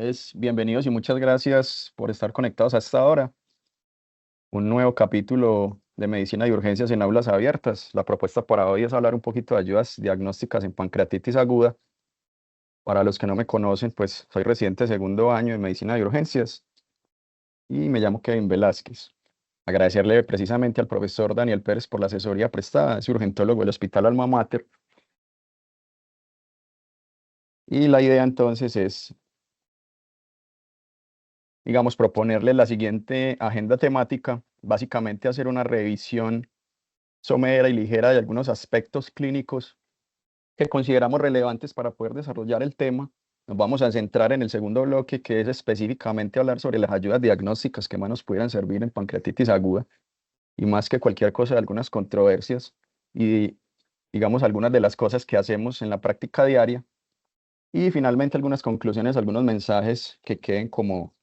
Entonces, bienvenidos y muchas gracias por estar conectados a esta hora. Un nuevo capítulo de medicina de urgencias en aulas abiertas. La propuesta para hoy es hablar un poquito de ayudas diagnósticas en pancreatitis aguda. Para los que no me conocen, pues soy residente de segundo año de medicina de urgencias y me llamo Kevin Velázquez. Agradecerle precisamente al profesor Daniel Pérez por la asesoría prestada, es urgentólogo del Hospital Alma Mater. Y la idea entonces es, digamos, proponerle la siguiente agenda temática, básicamente hacer una revisión somera y ligera de algunos aspectos clínicos que consideramos relevantes para poder desarrollar el tema. Nos vamos a centrar en el segundo bloque, que es específicamente hablar sobre las ayudas diagnósticas que más nos pudieran servir en pancreatitis aguda y más que cualquier cosa, algunas controversias y, digamos, algunas de las cosas que hacemos en la práctica diaria. Y finalmente algunas conclusiones, algunos mensajes que queden como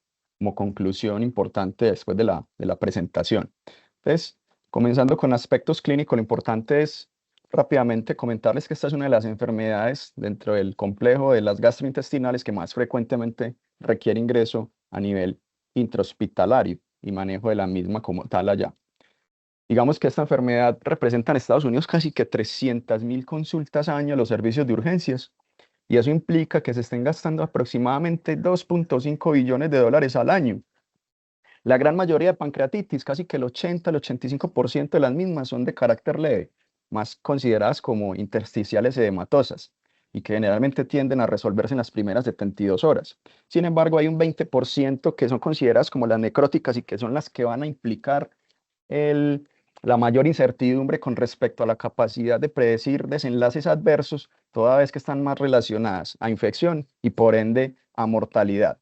conclusión importante después de la presentación. Entonces, comenzando con aspectos clínicos, lo importante es rápidamente comentarles que esta es una de las enfermedades dentro del complejo de las gastrointestinales que más frecuentemente requiere ingreso a nivel intrahospitalario y manejo de la misma como tal allá. Digamos que esta enfermedad representa en Estados Unidos casi que 300.000 consultas al año a los servicios de urgencias y eso implica que se estén gastando aproximadamente 2.5 billones de dólares al año. La gran mayoría de pancreatitis, casi que el 80 al 85% de las mismas son de carácter leve, más consideradas como intersticiales edematosas y que generalmente tienden a resolverse en las primeras 72 horas. Sin embargo, hay un 20% que son consideradas como las necróticas y que son las que van a implicar el, la mayor incertidumbre con respecto a la capacidad de predecir desenlaces adversos, toda vez que están más relacionadas a infección y por ende a mortalidad.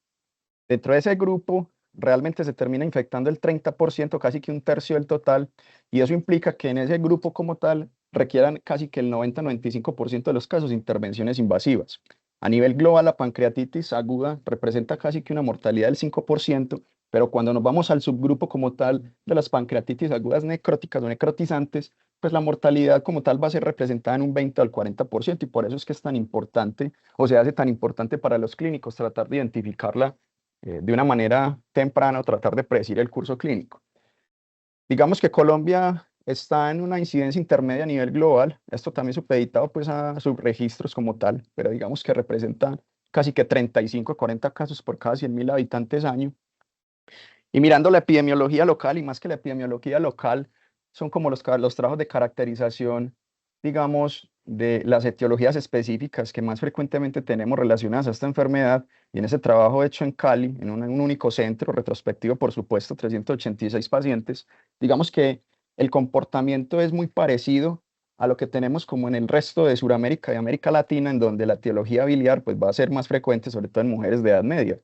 Dentro de ese grupo, realmente se termina infectando el 30%, casi que un tercio del total, y eso implica que en ese grupo como tal requieran casi que el 90-95% de los casos intervenciones invasivas. A nivel global, la pancreatitis aguda representa casi que una mortalidad del 5%, pero cuando nos vamos al subgrupo como tal de las pancreatitis agudas necróticas o necrotizantes, pues la mortalidad como tal va a ser representada en un 20 al 40%, y por eso es que es tan importante o se hace tan importante para los clínicos tratar de identificarla de una manera temprana o tratar de predecir el curso clínico. Digamos que Colombia está en una incidencia intermedia a nivel global, esto también supeditado pues a subregistros como tal, pero digamos que representa casi que 35 a 40 casos por cada 100.000 habitantes año. Y mirando la epidemiología local, y más que la epidemiología local, son como los trabajos de caracterización, digamos, de las etiologías específicas que más frecuentemente tenemos relacionadas a esta enfermedad. Y en ese trabajo hecho en Cali, en un único centro, retrospectivo, por supuesto, 386 pacientes, digamos que el comportamiento es muy parecido a lo que tenemos como en el resto de Sudamérica y América Latina, en donde la etiología biliar pues, va a ser más frecuente, sobre todo en mujeres de edad media.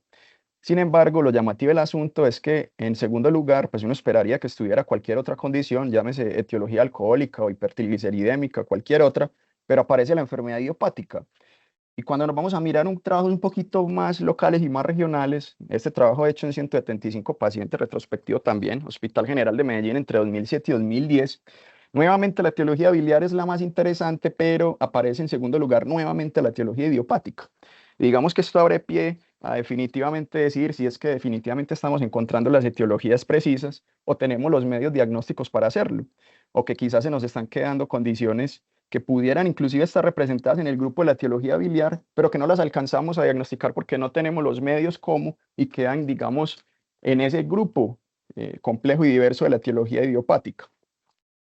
Sin embargo, lo llamativo del asunto es que, en segundo lugar, pues uno esperaría que estuviera cualquier otra condición, llámese etiología alcohólica o hipertrigliceridémica, cualquier otra, pero aparece la enfermedad idiopática. Y cuando nos vamos a mirar un trabajo un poquito más locales y más regionales, este trabajo hecho en 175 pacientes, retrospectivo también, Hospital General de Medellín entre 2007 y 2010, nuevamente la etiología biliar es la más interesante, pero aparece en segundo lugar nuevamente la etiología idiopática. Y digamos que esto abre pie a definitivamente decir si es que definitivamente estamos encontrando las etiologías precisas o tenemos los medios diagnósticos para hacerlo, o que quizás se nos están quedando condiciones que pudieran inclusive estar representadas en el grupo de la etiología biliar, pero que no las alcanzamos a diagnosticar porque no tenemos los medios como y quedan, digamos, en ese grupo complejo y diverso de la etiología idiopática.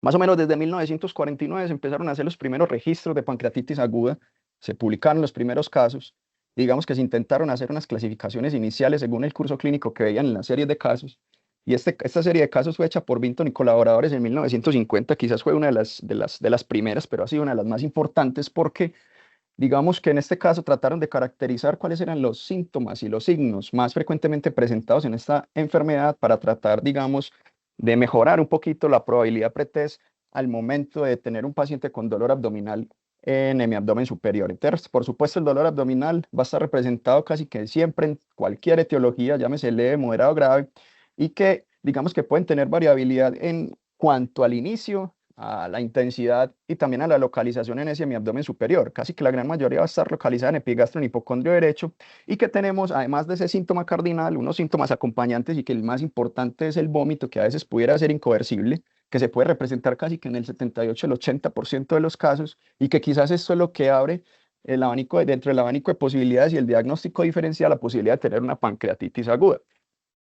Más o menos desde 1949 se empezaron a hacer los primeros registros de pancreatitis aguda, se publicaron los primeros casos, digamos que se intentaron hacer unas clasificaciones iniciales según el curso clínico que veían en la serie de casos, y esta serie de casos fue hecha por Vinton y colaboradores en 1950, quizás fue una de las primeras, pero ha sido una de las más importantes porque digamos que en este caso trataron de caracterizar cuáles eran los síntomas y los signos más frecuentemente presentados en esta enfermedad para tratar, digamos, de mejorar un poquito la probabilidad pretest al momento de tener un paciente con dolor abdominal en mi abdomen superior. Entonces, por supuesto, el dolor abdominal va a estar representado casi que siempre en cualquier etiología, llámese leve, moderado, grave, y que digamos que pueden tener variabilidad en cuanto al inicio a la intensidad y también a la localización en ese abdomen superior. Casi que la gran mayoría va a estar localizada en epigastrio, en hipocondrio derecho, y que tenemos, además de ese síntoma cardinal, unos síntomas acompañantes y que el más importante es el vómito, que a veces pudiera ser incoercible, que se puede representar casi que en el 78, el 80% de los casos, y que quizás esto es lo que abre el abanico, dentro del abanico de posibilidades y el diagnóstico diferencial, la posibilidad de tener una pancreatitis aguda.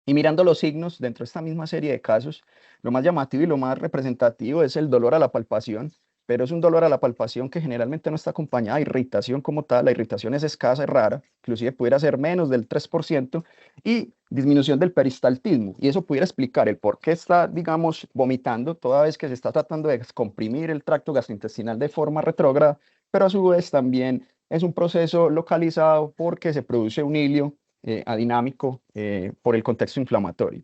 Y mirando los signos dentro de esta misma serie de casos, lo más llamativo y lo más representativo es el dolor a la palpación, pero es un dolor a la palpación que generalmente no está acompañada de irritación como tal. La irritación es escasa, es rara, inclusive pudiera ser menos del 3%, y disminución del peristaltismo. Y eso pudiera explicar el por qué está, digamos, vomitando toda vez que se está tratando de descomprimir el tracto gastrointestinal de forma retrógrada, pero a su vez también es un proceso localizado porque se produce un hilio adinámico por el contexto inflamatorio.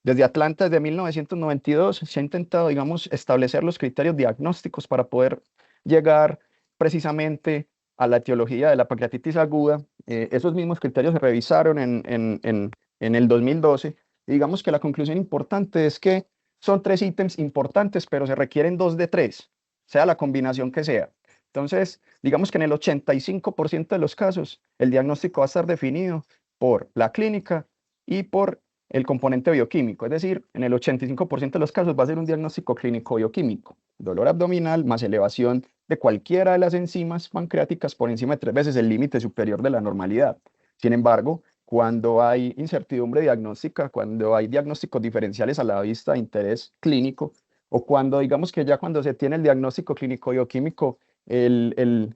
Desde Atlanta, desde 1992, se ha intentado, digamos, establecer los criterios diagnósticos para poder llegar precisamente a la etiología de la pancreatitis aguda. Esos mismos criterios se revisaron en el 2012. Y digamos que la conclusión importante es que son 3 ítems importantes, pero se requieren 2 de 3, sea la combinación que sea. Entonces, digamos que en el 85% de los casos, el diagnóstico va a estar definido por la clínica y por el componente bioquímico, es decir, en el 85% de los casos va a ser un diagnóstico clínico bioquímico, dolor abdominal más elevación de cualquiera de las enzimas pancreáticas por encima de 3 veces el límite superior de la normalidad. Sin embargo, cuando hay incertidumbre diagnóstica, cuando hay diagnósticos diferenciales a la vista de interés clínico, o cuando digamos que ya cuando se tiene el diagnóstico clínico bioquímico, el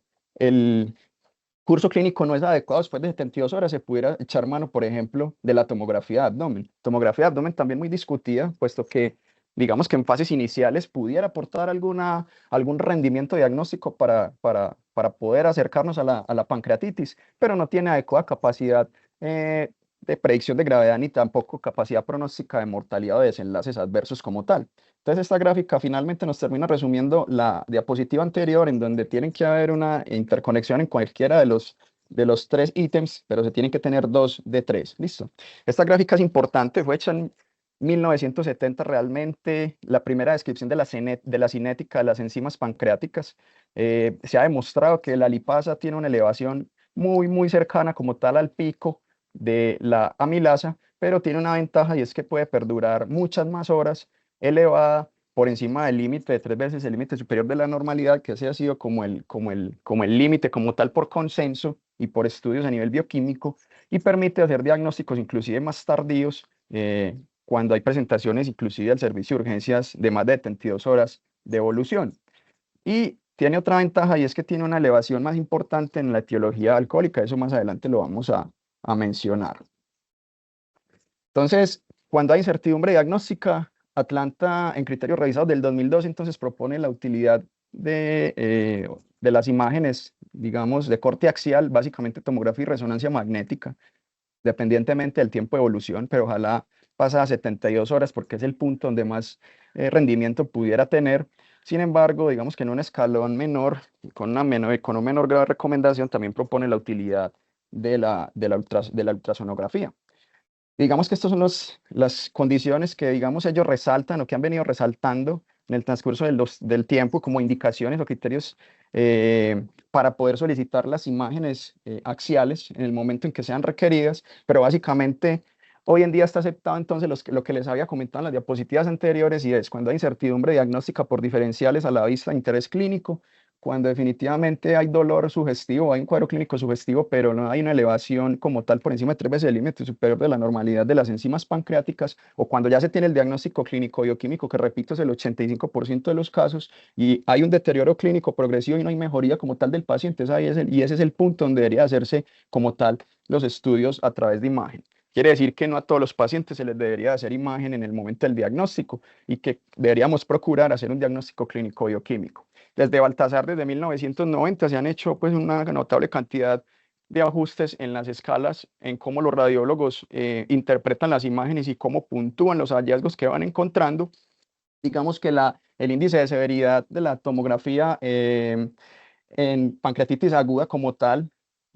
curso clínico no es adecuado, después de 72 horas se pudiera echar mano, por ejemplo, de la tomografía de abdomen. Tomografía de abdomen también muy discutida, puesto que, digamos que en fases iniciales pudiera aportar algún rendimiento diagnóstico para poder acercarnos a la pancreatitis, pero no tiene adecuada capacidad de predicción de gravedad ni tampoco capacidad pronóstica de mortalidad o de desenlaces adversos como tal. Entonces, esta gráfica finalmente nos termina resumiendo la diapositiva anterior, en donde tienen que haber una interconexión en cualquiera de los 3 ítems, pero se tienen que tener 2 de 3. Listo. Esta gráfica es importante, fue hecha en 1970 realmente, la primera descripción de la cinética de las enzimas pancreáticas. Se ha demostrado que la lipasa tiene una elevación muy, muy cercana como tal al pico de la amilasa, pero tiene una ventaja y es que puede perdurar muchas más horas elevada por encima del límite de 3 veces el límite superior de la normalidad, que ese ha sido como el límite como tal por consenso y por estudios a nivel bioquímico, y permite hacer diagnósticos inclusive más tardíos cuando hay presentaciones inclusive al servicio de urgencias de más de 72 horas de evolución. Y tiene otra ventaja y es que tiene una elevación más importante en la etiología alcohólica, eso más adelante lo vamos a mencionar. Entonces, cuando hay incertidumbre diagnóstica, Atlanta, en criterios revisados del 2012, entonces propone la utilidad de las imágenes, digamos, de corte axial, básicamente tomografía y resonancia magnética, dependientemente del tiempo de evolución, pero ojalá pasadas 72 horas, porque es el punto donde más rendimiento pudiera tener. Sin embargo, digamos que en un escalón menor, con un menor grado de recomendación, también propone la utilidad de la ultrasonografía. Digamos que estas son las condiciones que, digamos, ellos resaltan o que han venido resaltando en el transcurso del tiempo como indicaciones o criterios para poder solicitar las imágenes axiales en el momento en que sean requeridas, pero básicamente hoy en día está aceptado entonces lo que les había comentado en las diapositivas anteriores, y es cuando hay incertidumbre diagnóstica por diferenciales a la vista de interés clínico, cuando definitivamente hay dolor sugestivo, hay un cuadro clínico sugestivo, pero no hay una elevación como tal por encima de 3 veces el límite superior de la normalidad de las enzimas pancreáticas, o cuando ya se tiene el diagnóstico clínico bioquímico, que repito es el 85% de los casos, y hay un deterioro clínico progresivo y no hay mejoría como tal del paciente. Y ese es el punto donde debería hacerse como tal los estudios a través de imagen. Quiere decir que no a todos los pacientes se les debería hacer imagen en el momento del diagnóstico y que deberíamos procurar hacer un diagnóstico clínico bioquímico. Desde Baltasar, desde 1990, se han hecho pues una notable cantidad de ajustes en las escalas, en cómo los radiólogos interpretan las imágenes y cómo puntúan los hallazgos que van encontrando. Digamos que el índice de severidad de la tomografía en pancreatitis aguda como tal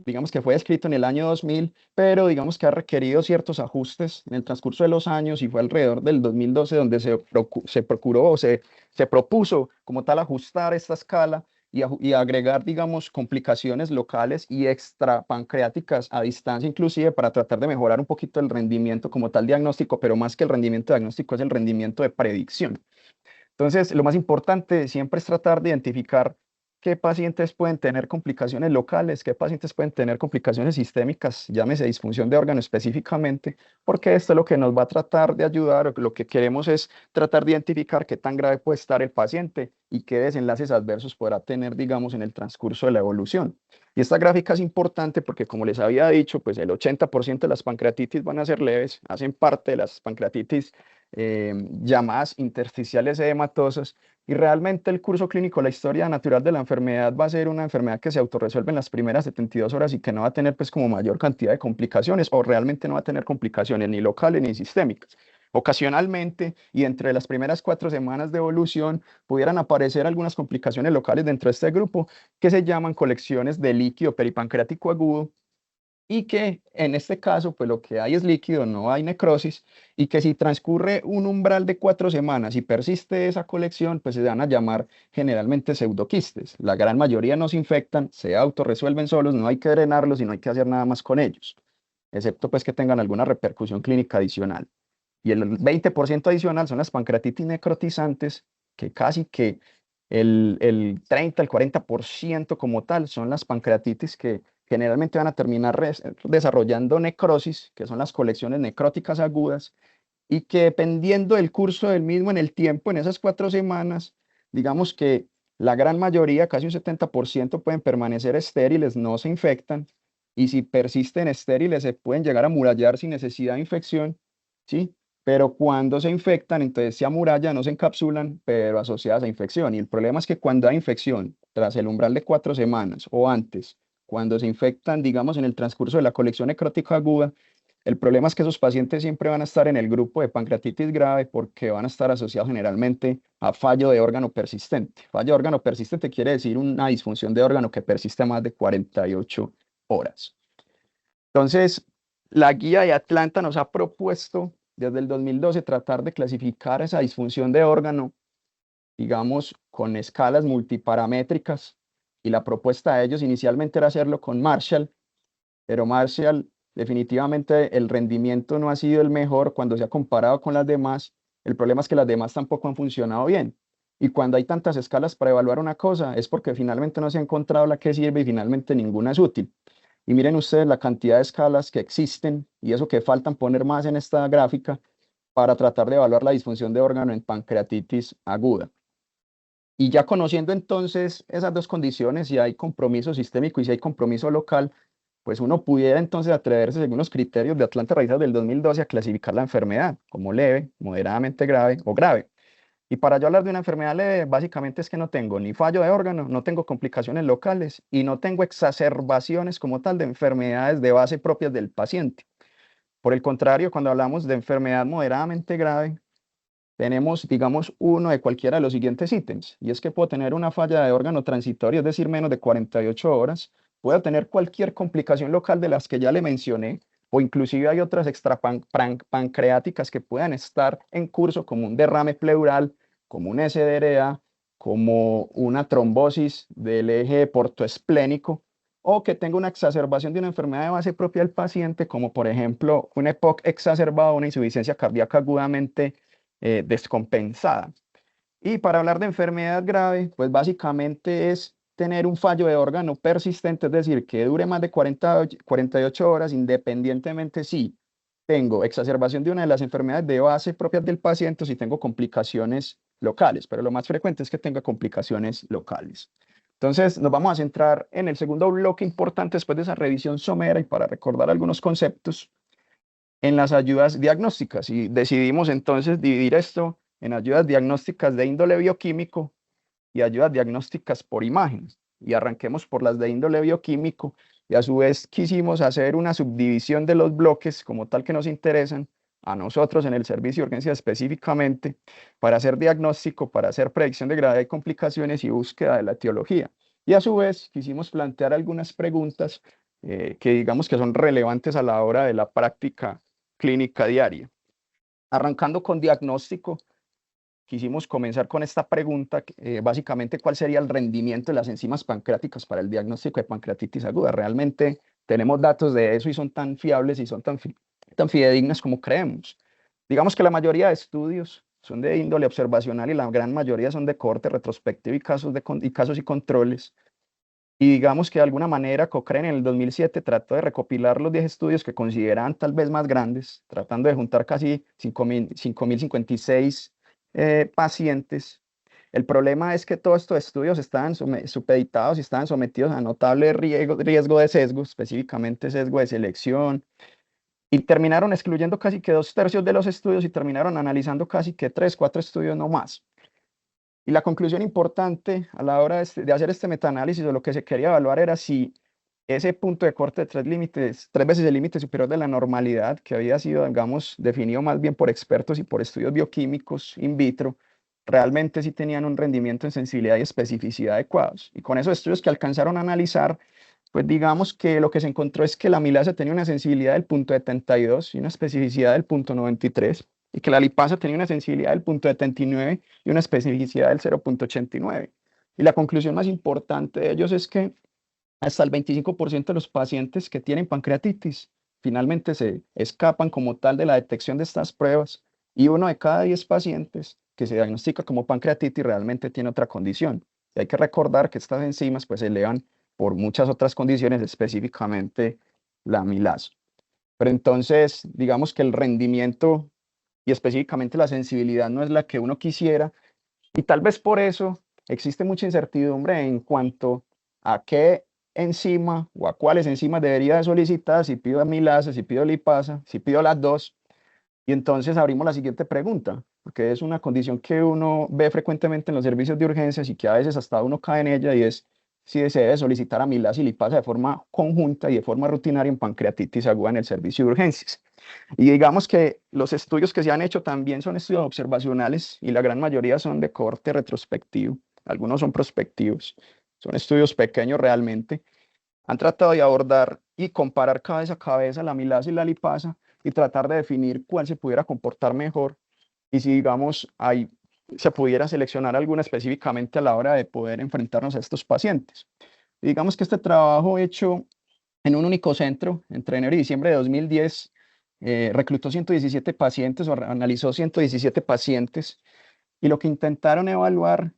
digamos que fue escrito en el año 2000, pero digamos que ha requerido ciertos ajustes en el transcurso de los años y fue alrededor del 2012 donde se procuró o se propuso como tal ajustar esta escala y agregar, digamos, complicaciones locales y extrapancreáticas a distancia inclusive para tratar de mejorar un poquito el rendimiento como tal diagnóstico, pero más que el rendimiento diagnóstico es el rendimiento de predicción. Entonces, lo más importante siempre es tratar de identificar qué pacientes pueden tener complicaciones locales, qué pacientes pueden tener complicaciones sistémicas, llámese disfunción de órgano específicamente, porque esto es lo que nos va a tratar de ayudar, o lo que queremos es tratar de identificar qué tan grave puede estar el paciente y qué desenlaces adversos podrá tener, digamos, en el transcurso de la evolución. Y esta gráfica es importante porque, como les había dicho, pues el 80% de las pancreatitis van a ser leves, hacen parte de las pancreatitis llamadas intersticiales edematosas, y realmente el curso clínico, la historia natural de la enfermedad va a ser una enfermedad que se autorresuelve en las primeras 72 horas y que no va a tener pues como mayor cantidad de complicaciones o realmente no va a tener complicaciones ni locales ni sistémicas. Ocasionalmente y entre las primeras 4 semanas de evolución pudieran aparecer algunas complicaciones locales dentro de este grupo que se llaman colecciones de líquido peripancreático agudo, y que en este caso, pues lo que hay es líquido, no hay necrosis, y que si transcurre un umbral de 4 semanas y persiste esa colección, pues se van a llamar generalmente pseudoquistes. La gran mayoría no se infectan, se autorresuelven solos, no hay que drenarlos y no hay que hacer nada más con ellos, excepto pues que tengan alguna repercusión clínica adicional. Y el 20% adicional son las pancreatitis necrotizantes, que casi que el 30, el 40% como tal son las pancreatitis que generalmente van a terminar desarrollando necrosis, que son las colecciones necróticas agudas, y que dependiendo del curso del mismo en el tiempo, en esas 4 semanas, digamos que la gran mayoría, casi un 70%, pueden permanecer estériles, no se infectan, y si persisten estériles, se pueden llegar a amurallar sin necesidad de infección, ¿sí? Pero cuando se infectan, entonces se amurallan, no se encapsulan, pero asociadas a infección. Y el problema es que cuando hay infección, tras el umbral de 4 semanas o antes, cuando se infectan, digamos, en el transcurso de la colección necrótica aguda, el problema es que esos pacientes siempre van a estar en el grupo de pancreatitis grave porque van a estar asociados generalmente a fallo de órgano persistente. Fallo de órgano persistente quiere decir una disfunción de órgano que persiste más de 48 horas. Entonces, la guía de Atlanta nos ha propuesto desde el 2012 tratar de clasificar esa disfunción de órgano, digamos, con escalas multiparamétricas, y la propuesta de ellos inicialmente era hacerlo con Marshall, pero Marshall, definitivamente el rendimiento no ha sido el mejor cuando se ha comparado con las demás. El problema es que las demás tampoco han funcionado bien. Y cuando hay tantas escalas para evaluar una cosa, es porque finalmente no se ha encontrado la que sirve y finalmente ninguna es útil. Y miren ustedes la cantidad de escalas que existen y eso que faltan poner más en esta gráfica para tratar de evaluar la disfunción de órgano en pancreatitis aguda. Y ya conociendo entonces esas dos condiciones, si hay compromiso sistémico y si hay compromiso local, pues uno pudiera entonces atreverse, según los criterios de Atlanta Raíces del 2012, a clasificar la enfermedad como leve, moderadamente grave o grave. Y para yo hablar de una enfermedad leve, básicamente es que no tengo ni fallo de órgano, no tengo complicaciones locales y no tengo exacerbaciones como tal de enfermedades de base propias del paciente. Por el contrario, cuando hablamos de enfermedad moderadamente grave, tenemos, digamos, uno de cualquiera de los siguientes ítems, y es que puedo tener una falla de órgano transitorio, es decir, menos de 48 horas, puedo tener cualquier complicación local de las que ya le mencioné, o inclusive hay otras extrapancreáticas que puedan estar en curso, como un derrame pleural, como un SDRA, como una trombosis del eje portoesplénico, o que tenga una exacerbación de una enfermedad de base propia del paciente, como por ejemplo un EPOC exacerbado, una insuficiencia cardíaca agudamente descompensada. Y para hablar de enfermedad grave, pues básicamente es tener un fallo de órgano persistente, es decir, que dure más de 48 horas, independientemente si tengo exacerbación de una de las enfermedades de base propias del paciente o si tengo complicaciones locales, pero lo más frecuente es que tenga complicaciones locales. Entonces, nos vamos a centrar en el segundo bloque importante después de esa revisión somera y para recordar algunos conceptos en las ayudas diagnósticas, y decidimos entonces dividir esto en ayudas diagnósticas de índole bioquímico y ayudas diagnósticas por imagen. Y arranquemos por las de índole bioquímico, y a su vez quisimos hacer una subdivisión de los bloques como tal que nos interesan a nosotros en el servicio de urgencia específicamente, para hacer diagnóstico, para hacer predicción de gravedad y complicaciones y búsqueda de la etiología. Y a su vez quisimos plantear algunas preguntas que digamos que son relevantes a la hora de la práctica clínica diaria. Arrancando con diagnóstico, quisimos comenzar con esta pregunta, básicamente, ¿cuál sería el rendimiento de las enzimas pancreáticas para el diagnóstico de pancreatitis aguda? ¿Realmente tenemos datos de eso y son tan fiables y son tan fidedignas como creemos? Digamos que la mayoría de estudios son de índole observacional y la gran mayoría son de corte retrospectivo y casos y controles. Y digamos que de alguna manera Cochrane en el 2007 trató de recopilar los 10 estudios que consideraban tal vez más grandes, tratando de juntar casi 5.056 pacientes. El problema es que todos estos estudios estaban supeditados y estaban sometidos a notable riesgo de sesgo, específicamente sesgo de selección, y terminaron excluyendo casi que 2/3 de los estudios y terminaron analizando casi que 3, 4 estudios no más. Y la conclusión importante a la hora de hacer este metaanálisis, o lo que se quería evaluar, era si ese punto de corte de 3 veces el límite superior de la normalidad, que había sido, digamos, definido más bien por expertos y por estudios bioquímicos in vitro, realmente sí tenían un rendimiento en sensibilidad y especificidad adecuados. Y con esos estudios que alcanzaron a analizar, pues digamos que lo que se encontró es que la amilasa tenía una sensibilidad del punto 72 y una especificidad del punto 93, y que la lipasa tenía una sensibilidad del punto 79 y una especificidad del 0.89. Y la conclusión más importante de ellos es que hasta el 25% de los pacientes que tienen pancreatitis finalmente se escapan como tal de la detección de estas pruebas, y 1 de cada 10 pacientes que se diagnostica como pancreatitis realmente tiene otra condición. Y hay que recordar que estas enzimas pues se elevan por muchas otras condiciones, específicamente la amilasa. Pero entonces, digamos que el rendimiento y específicamente la sensibilidad no es la que uno quisiera, y tal vez por eso existe mucha incertidumbre en cuanto a qué enzima o a cuáles enzimas debería de solicitar, si pido amilasa, si pido lipasa, si pido las dos. Y entonces abrimos la siguiente pregunta, porque es una condición que uno ve frecuentemente en los servicios de urgencias y que a veces hasta uno cae en ella, y es si se debe solicitar amilasa y lipasa de forma conjunta y de forma rutinaria en pancreatitis aguda en el servicio de urgencias. Y digamos que los estudios que se han hecho también son estudios observacionales y la gran mayoría son de corte retrospectivo, algunos son prospectivos, son estudios pequeños realmente. Han tratado de abordar y comparar cabeza a cabeza la amilasa y la lipasa y tratar de definir cuál se pudiera comportar mejor, y si digamos se pudiera seleccionar alguna específicamente a la hora de poder enfrentarnos a estos pacientes. Y digamos que este trabajo hecho en un único centro entre enero y diciembre de 2010 reclutó 117 pacientes o analizó 117 pacientes, y lo que intentaron evaluar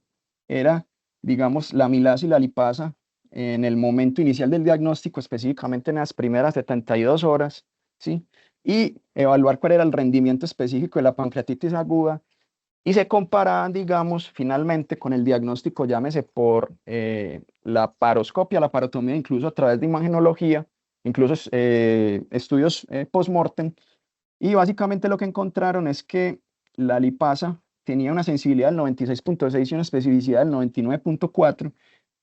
era, digamos, la amilasa y la lipasa en el momento inicial del diagnóstico, específicamente en las primeras 72 horas, ¿sí? Y evaluar cuál era el rendimiento específico de la pancreatitis aguda, y se comparaban, digamos, finalmente con el diagnóstico, llámese por la paroscopia, la parotomía, incluso a través de imagenología, incluso estudios post-mortem. Y básicamente lo que encontraron es que la lipasa tenía una sensibilidad del 96.6 y una especificidad del 99.4,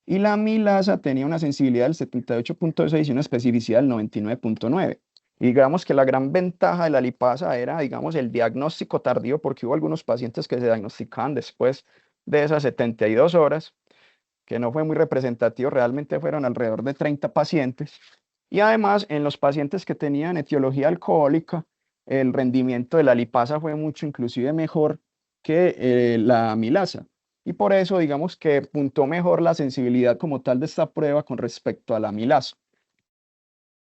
y la amilasa tenía una sensibilidad del 78.6 y una especificidad del 99.9. Y digamos que la gran ventaja de la lipasa era, digamos, el diagnóstico tardío, porque hubo algunos pacientes que se diagnosticaban después de esas 72 horas, que no fue muy representativo, realmente fueron alrededor de 30 pacientes. Y además, en los pacientes que tenían etiología alcohólica, el rendimiento de la lipasa fue mucho, inclusive mejor que la amilasa. Y por eso, digamos que puntó mejor la sensibilidad como tal de esta prueba con respecto a la amilasa.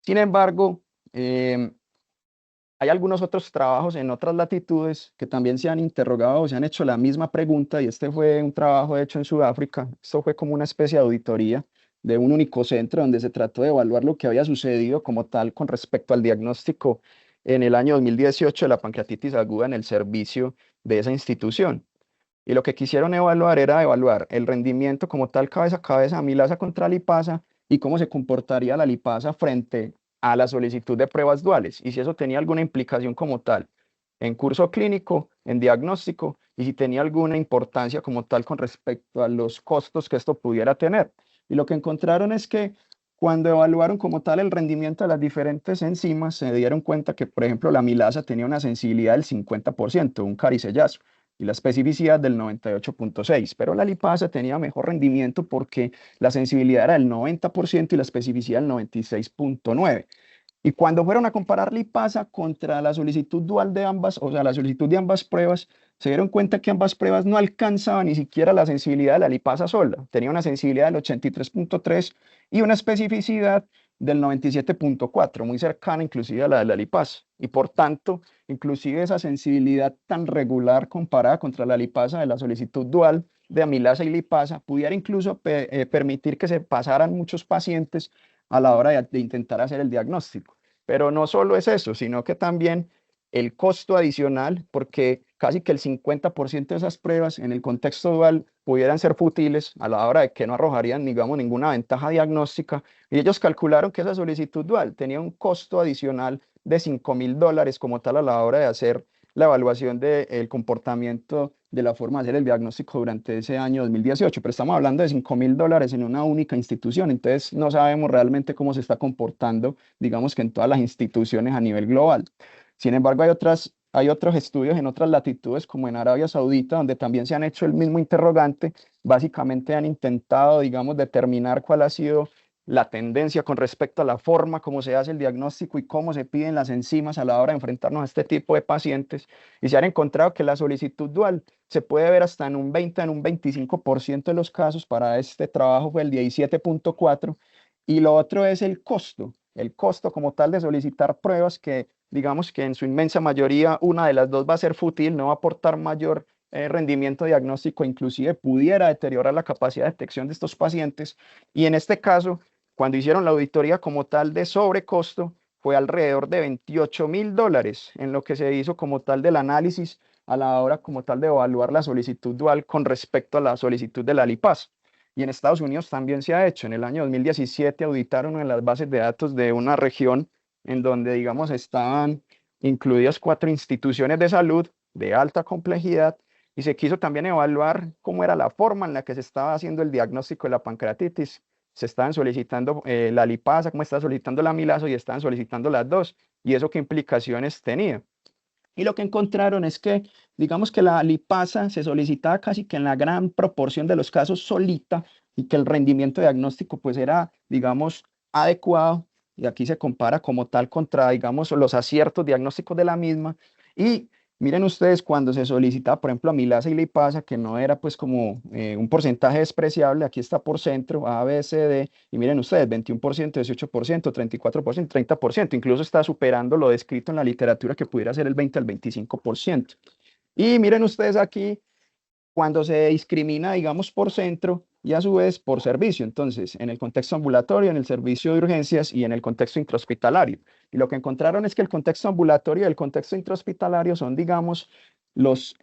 Sin embargo, hay algunos otros trabajos en otras latitudes que también se han interrogado o se han hecho la misma pregunta, y este fue un trabajo hecho en Sudáfrica. Esto fue como una especie de auditoría de un único centro donde se trató de evaluar lo que había sucedido como tal con respecto al diagnóstico en el año 2018 de la pancreatitis aguda en el servicio de esa institución. Y lo que quisieron evaluar era evaluar el rendimiento como tal cabeza a cabeza, amilasa contra lipasa, y cómo se comportaría la lipasa frente a la solicitud de pruebas duales, y si eso tenía alguna implicación como tal en curso clínico, en diagnóstico, y si tenía alguna importancia como tal con respecto a los costos que esto pudiera tener. Y lo que encontraron es que cuando evaluaron como tal el rendimiento de las diferentes enzimas, se dieron cuenta que, por ejemplo, la amilasa tenía una sensibilidad del 50%, un caricellazo, y la especificidad del 98.6, pero la lipasa tenía mejor rendimiento porque la sensibilidad era del 90% y la especificidad del 96.9. Y cuando fueron a comparar lipasa contra la solicitud dual de ambas, o sea, la solicitud de ambas pruebas, se dieron cuenta que ambas pruebas no alcanzaban ni siquiera la sensibilidad de la lipasa sola. Tenía una sensibilidad del 83.3 y una especificidad del 97.4, muy cercana inclusive a la de la lipasa. Y por tanto, inclusive esa sensibilidad tan regular comparada contra la lipasa de la solicitud dual de amilasa y lipasa, pudiera incluso permitir que se pasaran muchos pacientes a la hora de intentar hacer el diagnóstico. Pero no solo es eso, sino que también el costo adicional, porque casi que el 50% de esas pruebas en el contexto dual pudieran ser fútiles a la hora de que no arrojarían, digamos, ninguna ventaja diagnóstica. Y ellos calcularon que esa solicitud dual tenía un costo adicional de $5.000 como tal a la hora de hacer la evaluación del comportamiento de la forma de hacer el diagnóstico durante ese año 2018, pero estamos hablando de $5.000 en una única institución, entonces no sabemos realmente cómo se está comportando, digamos que en todas las instituciones a nivel global. Sin embargo, hay otros estudios en otras latitudes, como en Arabia Saudita, donde también se han hecho el mismo interrogante. Básicamente han intentado, digamos, determinar cuál ha sido la tendencia con respecto a la forma como se hace el diagnóstico y cómo se piden las enzimas a la hora de enfrentarnos a este tipo de pacientes. Y se han encontrado que la solicitud dual se puede ver hasta en un 20, en un 25% de los casos. Para este trabajo fue el 17.4. Y lo otro es el costo como tal de solicitar pruebas que digamos que en su inmensa mayoría una de las dos va a ser fútil, no va a aportar mayor rendimiento diagnóstico, inclusive pudiera deteriorar la capacidad de detección de estos pacientes. Y en este caso, cuando hicieron la auditoría como tal de sobrecosto, fue alrededor de $28.000 en lo que se hizo como tal del análisis a la hora como tal de evaluar la solicitud dual con respecto a la solicitud de la lipasa. Y en Estados Unidos también se ha hecho. En el año 2017 auditaron en las bases de datos de una región en donde, digamos, estaban incluidas 4 instituciones de salud de alta complejidad y se quiso también evaluar cómo era la forma en la que se estaba haciendo el diagnóstico de la pancreatitis. Se estaban solicitando la lipasa, cómo estaba solicitando la amilasa y estaban solicitando las dos, y eso qué implicaciones tenía. Y lo que encontraron es que, digamos que la lipasa se solicitaba casi que en la gran proporción de los casos solita y que el rendimiento diagnóstico pues era, digamos, adecuado. Y aquí se compara como tal contra, digamos, los aciertos diagnósticos de la misma. Y miren ustedes cuando se solicitaba, por ejemplo, amilasa y lipasa, que no era pues como un porcentaje despreciable, aquí está por centro, A, B, C, D, y miren ustedes, 21%, 18%, 34%, 30%, incluso está superando lo descrito en la literatura que pudiera ser el 20 al 25%. Y miren ustedes aquí cuando se discrimina, digamos, por centro y a su vez por servicio. Entonces, en el contexto ambulatorio, en el servicio de urgencias y en el contexto intrahospitalario. Y lo que encontraron es que el contexto ambulatorio y el contexto intrahospitalario son, digamos, las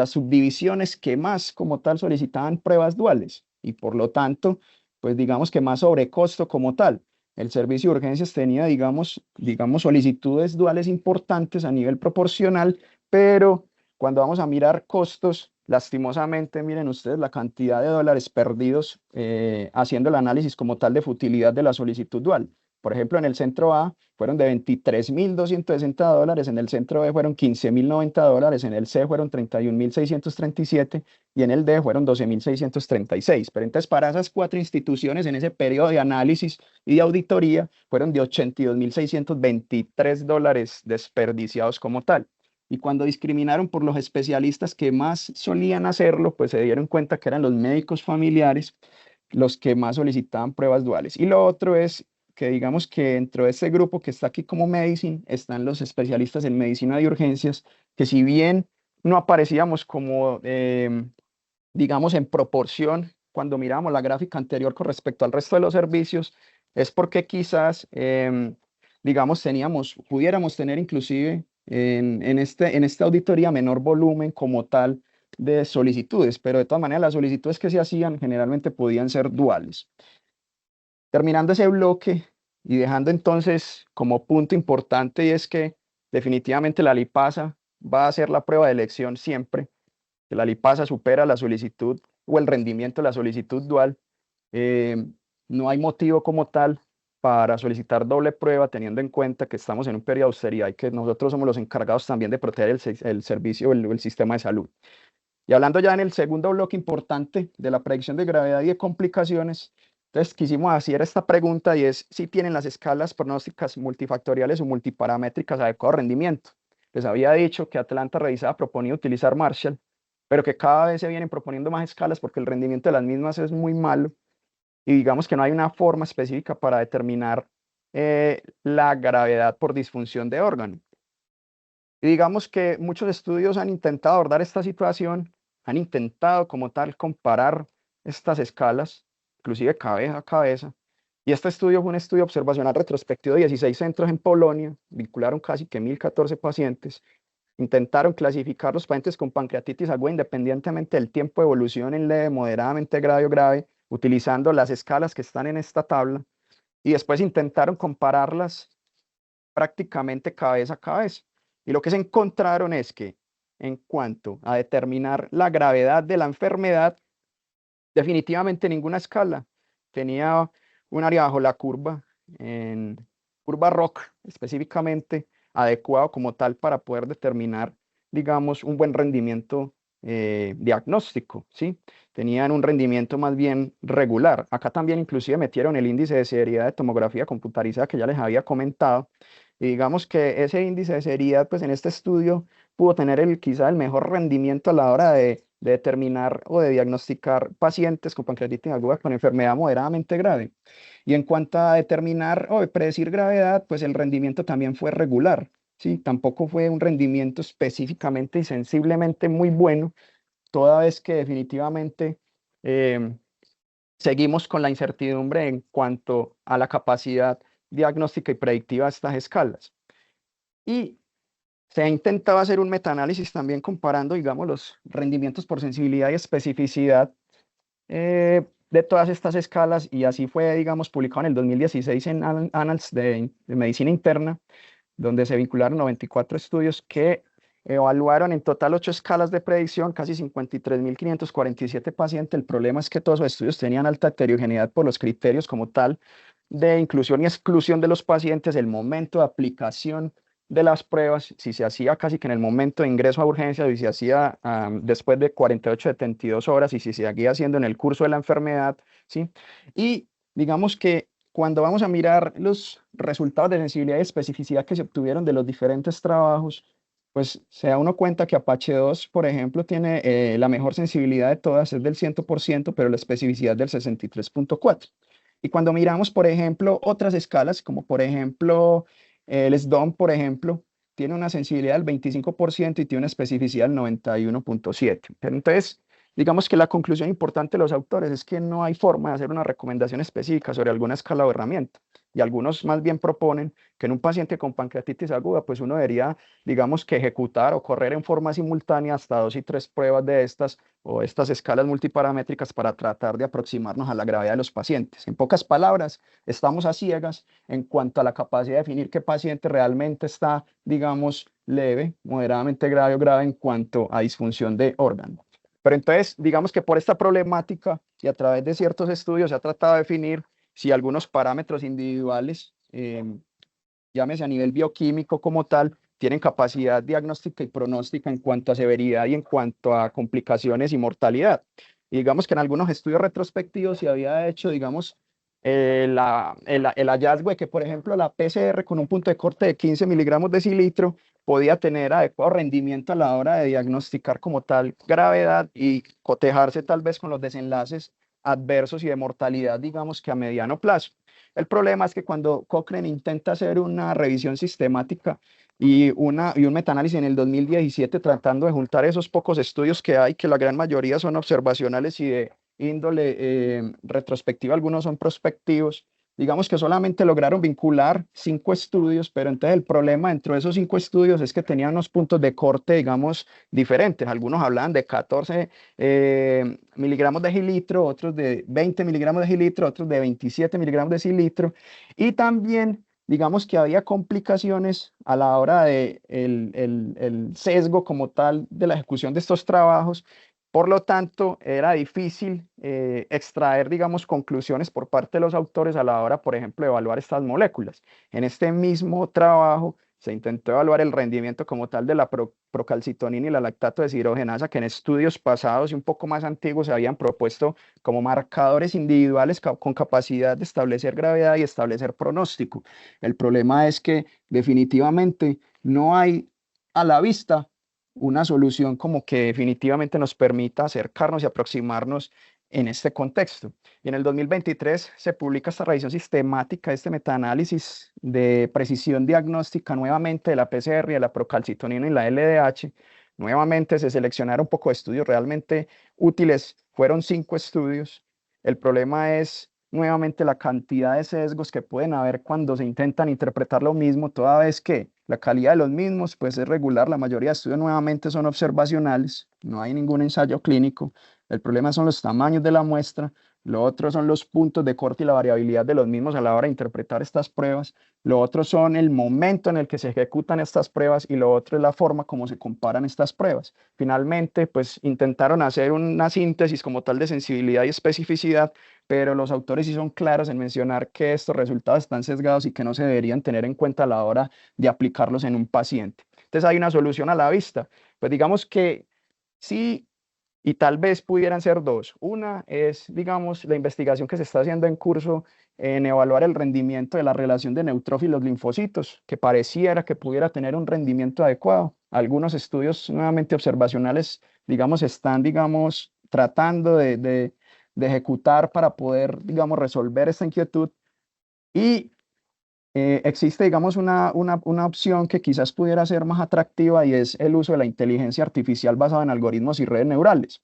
subdivisiones que más como tal solicitaban pruebas duales y por lo tanto, pues digamos que más sobrecosto como tal. El servicio de urgencias tenía, digamos, solicitudes duales importantes a nivel proporcional, pero cuando vamos a mirar costos, lastimosamente, miren ustedes la cantidad de dólares perdidos haciendo el análisis como tal de futilidad de la solicitud dual. Por ejemplo, en el centro A fueron de $23.260, en el centro B fueron $15.090, en el C fueron $31.637 y en el D fueron $12.636. Pero entonces para esas 4 instituciones en ese periodo de análisis y de auditoría fueron de $82.623 desperdiciados como tal. Y cuando discriminaron por los especialistas que más solían hacerlo, pues se dieron cuenta que eran los médicos familiares los que más solicitaban pruebas duales. Y lo otro es que digamos que dentro de este grupo que está aquí como Medicine, están los especialistas en medicina de urgencias, que si bien no aparecíamos como, digamos, en proporción cuando miramos la gráfica anterior con respecto al resto de los servicios, es porque quizás, digamos, pudiéramos tener inclusive en esta auditoría menor volumen como tal de solicitudes, pero de todas maneras las solicitudes que se hacían generalmente podían ser duales. Terminando ese bloque y dejando entonces como punto importante y es que definitivamente la lipasa va a ser la prueba de elección siempre, que la lipasa supera la solicitud o el rendimiento de la solicitud dual. eh, no hay motivo como tal para solicitar doble prueba, teniendo en cuenta que estamos en un periodo de austeridad y que nosotros somos los encargados también de proteger el servicio, el sistema de salud. Y hablando ya en el segundo bloque importante de la predicción de gravedad y de complicaciones, entonces quisimos hacer esta pregunta y es si tienen las escalas pronósticas multifactoriales o multiparamétricas adecuado rendimiento. Les había dicho que Atlanta Revisada proponía utilizar Marshall, pero que cada vez se vienen proponiendo más escalas porque el rendimiento de las mismas es muy malo y digamos que no hay una forma específica para determinar la gravedad por disfunción de órgano. Y digamos que muchos estudios han intentado abordar esta situación, han intentado como tal comparar estas escalas, inclusive cabeza a cabeza. Y este estudio fue un estudio observacional retrospectivo de 16 centros en Polonia, vincularon casi que 1014 pacientes, intentaron clasificar los pacientes con pancreatitis aguda independientemente del tiempo de evolución en leve, moderadamente grave o grave, utilizando las escalas que están en esta tabla, y después intentaron compararlas prácticamente cabeza a cabeza. Y lo que se encontraron es que en cuanto a determinar la gravedad de la enfermedad, definitivamente ninguna escala tenía un área bajo la curva, en curva ROC específicamente, adecuado como tal para poder determinar, digamos, un buen rendimiento diagnóstico, ¿sí? Tenían un rendimiento más bien regular. Acá también inclusive metieron el índice de seriedad de tomografía computarizada que ya les había comentado. Y digamos que ese índice de seriedad, pues en este estudio pudo tener quizá el mejor rendimiento a la hora de determinar o de diagnosticar pacientes con pancreatitis aguda con enfermedad moderadamente grave. Y en cuanto a determinar o predecir gravedad, pues el rendimiento también fue regular, ¿sí? Tampoco fue un rendimiento específicamente y sensiblemente muy bueno, toda vez que definitivamente seguimos con la incertidumbre en cuanto a la capacidad diagnóstica y predictiva de estas escalas. Y se ha intentado hacer un metaanálisis también comparando, digamos, los rendimientos por sensibilidad y especificidad de todas estas escalas, y así fue, digamos, publicado en el 2016 en Annals de Medicina Interna, donde se vincularon 94 estudios que evaluaron en total 8 escalas de predicción, casi 53.547 pacientes. El problema es que todos los estudios tenían alta heterogeneidad por los criterios como tal de inclusión y exclusión de los pacientes, el momento de aplicación de las pruebas, si se hacía casi que en el momento de ingreso a urgencia, si se hacía después de 48, 72 horas y si se seguía haciendo en el curso de la enfermedad, ¿sí? Y digamos que cuando vamos a mirar los resultados de sensibilidad y especificidad que se obtuvieron de los diferentes trabajos, pues se da uno cuenta que Apache 2, por ejemplo, tiene la mejor sensibilidad de todas, es del 100%, pero la especificidad del 63.4%. Y cuando miramos, por ejemplo, otras escalas, como por ejemplo el SDOM, por ejemplo, tiene una sensibilidad del 25% y tiene una especificidad del 91.7%. Pero entonces, digamos que la conclusión importante de los autores es que no hay forma de hacer una recomendación específica sobre alguna escala o herramienta. Y algunos más bien proponen que en un paciente con pancreatitis aguda, pues uno debería, digamos, que ejecutar o correr en forma simultánea hasta 2 y 3 pruebas de estas o estas escalas multiparamétricas para tratar de aproximarnos a la gravedad de los pacientes. En pocas palabras, estamos a ciegas en cuanto a la capacidad de definir qué paciente realmente está, digamos, leve, moderadamente grave o grave en cuanto a disfunción de órgano. Pero entonces, digamos que por esta problemática y a través de ciertos estudios se ha tratado de definir si algunos parámetros individuales, llámese a nivel bioquímico como tal, tienen capacidad diagnóstica y pronóstica en cuanto a severidad y en cuanto a complicaciones y mortalidad. Y digamos que en algunos estudios retrospectivos se había hecho, digamos, el hallazgo de que, por ejemplo, la PCR con un punto de corte de 15 miligramos de cilitro podía tener adecuado rendimiento a la hora de diagnosticar como tal gravedad y cotejarse tal vez con los desenlaces adversos y de mortalidad, digamos que a mediano plazo. El problema es que cuando Cochrane intenta hacer una revisión sistemática y un metaanálisis en el 2017 tratando de juntar esos pocos estudios que hay, que la gran mayoría son observacionales y de índole retrospectiva, algunos son prospectivos, digamos que solamente lograron vincular 5 estudios, pero entonces el problema dentro de esos 5 estudios es que tenían unos puntos de corte, digamos, diferentes. Algunos hablaban de 14 miligramos de cilitro, otros de 20 miligramos de cilitro, otros de 27 miligramos de cilitro, y también digamos que había complicaciones a la hora de el sesgo como tal de la ejecución de estos trabajos, Por lo tanto, era difícil extraer, digamos, conclusiones por parte de los autores a la hora, por ejemplo, de evaluar estas moléculas. En este mismo trabajo se intentó evaluar el rendimiento como tal de la procalcitonina y la lactato deshidrogenasa, que en estudios pasados y un poco más antiguos se habían propuesto como marcadores individuales con capacidad de establecer gravedad y establecer pronóstico. El problema es que definitivamente no hay a la vista una solución como que definitivamente nos permita acercarnos y aproximarnos en este contexto. Y en el 2023 se publica esta revisión sistemática, este metaanálisis de precisión diagnóstica nuevamente de la PCR, de la procalcitonina y la LDH. Nuevamente se seleccionaron un poco de estudios realmente útiles, fueron 5 estudios. El problema es nuevamente la cantidad de sesgos que pueden haber cuando se intentan interpretar lo mismo, toda vez que la calidad de los mismos pues es regular, la mayoría de estudios nuevamente son observacionales, no hay ningún ensayo clínico. El problema son los tamaños de la muestra, lo otro son los puntos de corte y la variabilidad de los mismos a la hora de interpretar estas pruebas, lo otro son el momento en el que se ejecutan estas pruebas y lo otro es la forma como se comparan estas pruebas. Finalmente, pues intentaron hacer una síntesis como tal de sensibilidad y especificidad, pero los autores sí son claros en mencionar que estos resultados están sesgados y que no se deberían tener en cuenta a la hora de aplicarlos en un paciente. Entonces hay una solución a la vista. Pues digamos que sí, y tal vez pudieran ser dos. Una es, digamos, la investigación que se está haciendo en curso en evaluar el rendimiento de la relación de neutrófilos linfocitos, que pareciera que pudiera tener un rendimiento adecuado. Algunos estudios nuevamente observacionales, digamos, están, digamos, tratando de ejecutar para poder, digamos, resolver esta inquietud. Y existe, digamos, una opción que quizás pudiera ser más atractiva y es el uso de la inteligencia artificial basada en algoritmos y redes neurales.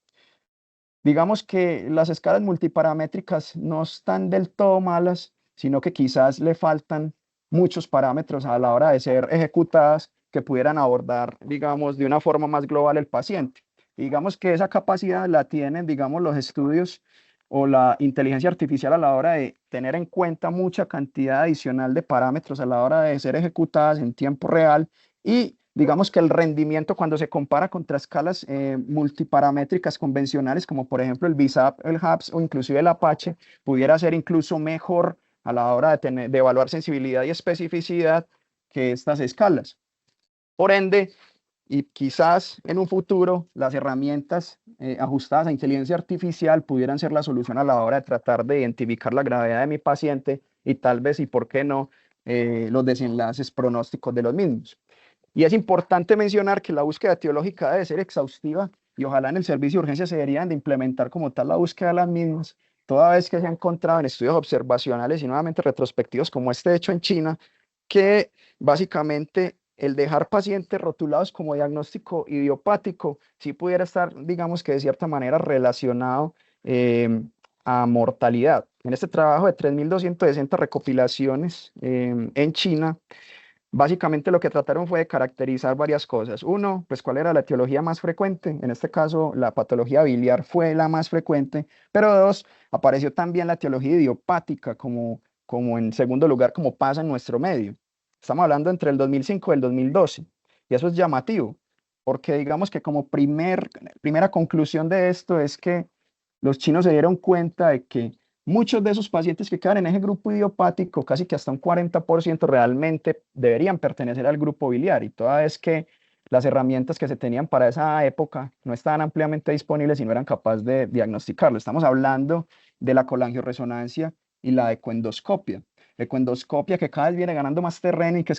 Digamos que las escalas multiparamétricas no están del todo malas, sino que quizás le faltan muchos parámetros a la hora de ser ejecutadas que pudieran abordar, digamos, de una forma más global el paciente. Digamos que esa capacidad la tienen, digamos, los estudios o la inteligencia artificial a la hora de tener en cuenta mucha cantidad adicional de parámetros a la hora de ser ejecutadas en tiempo real y digamos que el rendimiento cuando se compara contra escalas multiparamétricas convencionales, como por ejemplo el BISAP, el HAPS o inclusive el Apache, pudiera ser incluso mejor a la hora de evaluar sensibilidad y especificidad que estas escalas. Por ende, y quizás en un futuro las herramientas ajustadas a inteligencia artificial pudieran ser la solución a la hora de tratar de identificar la gravedad de mi paciente y tal vez, y por qué no, los desenlaces pronósticos de los mismos. Y es importante mencionar que la búsqueda etiológica debe ser exhaustiva y ojalá en el servicio de urgencia se deberían de implementar como tal la búsqueda de las mismas, toda vez que se ha encontrado en estudios observacionales y nuevamente retrospectivos como este hecho en China, que básicamente el dejar pacientes rotulados como diagnóstico idiopático sí pudiera estar, digamos que de cierta manera relacionado a mortalidad. En este trabajo de 3.260 recopilaciones en China, básicamente lo que trataron fue de caracterizar varias cosas. Uno, pues cuál era la etiología más frecuente. En este caso, la patología biliar fue la más frecuente. Pero dos, apareció también la etiología idiopática como en segundo lugar, como pasa en nuestro medio. Estamos hablando entre el 2005 y el 2012. Y eso es llamativo, porque digamos que como primera conclusión de esto es que los chinos se dieron cuenta de que muchos de esos pacientes que quedan en ese grupo idiopático, casi que hasta un 40% realmente deberían pertenecer al grupo biliar y toda vez que las herramientas que se tenían para esa época no estaban ampliamente disponibles y no eran capaces de diagnosticarlo. Estamos hablando de la colangioresonancia y la ecoendoscopia. La ecoendoscopia que cada vez viene ganando más terreno y que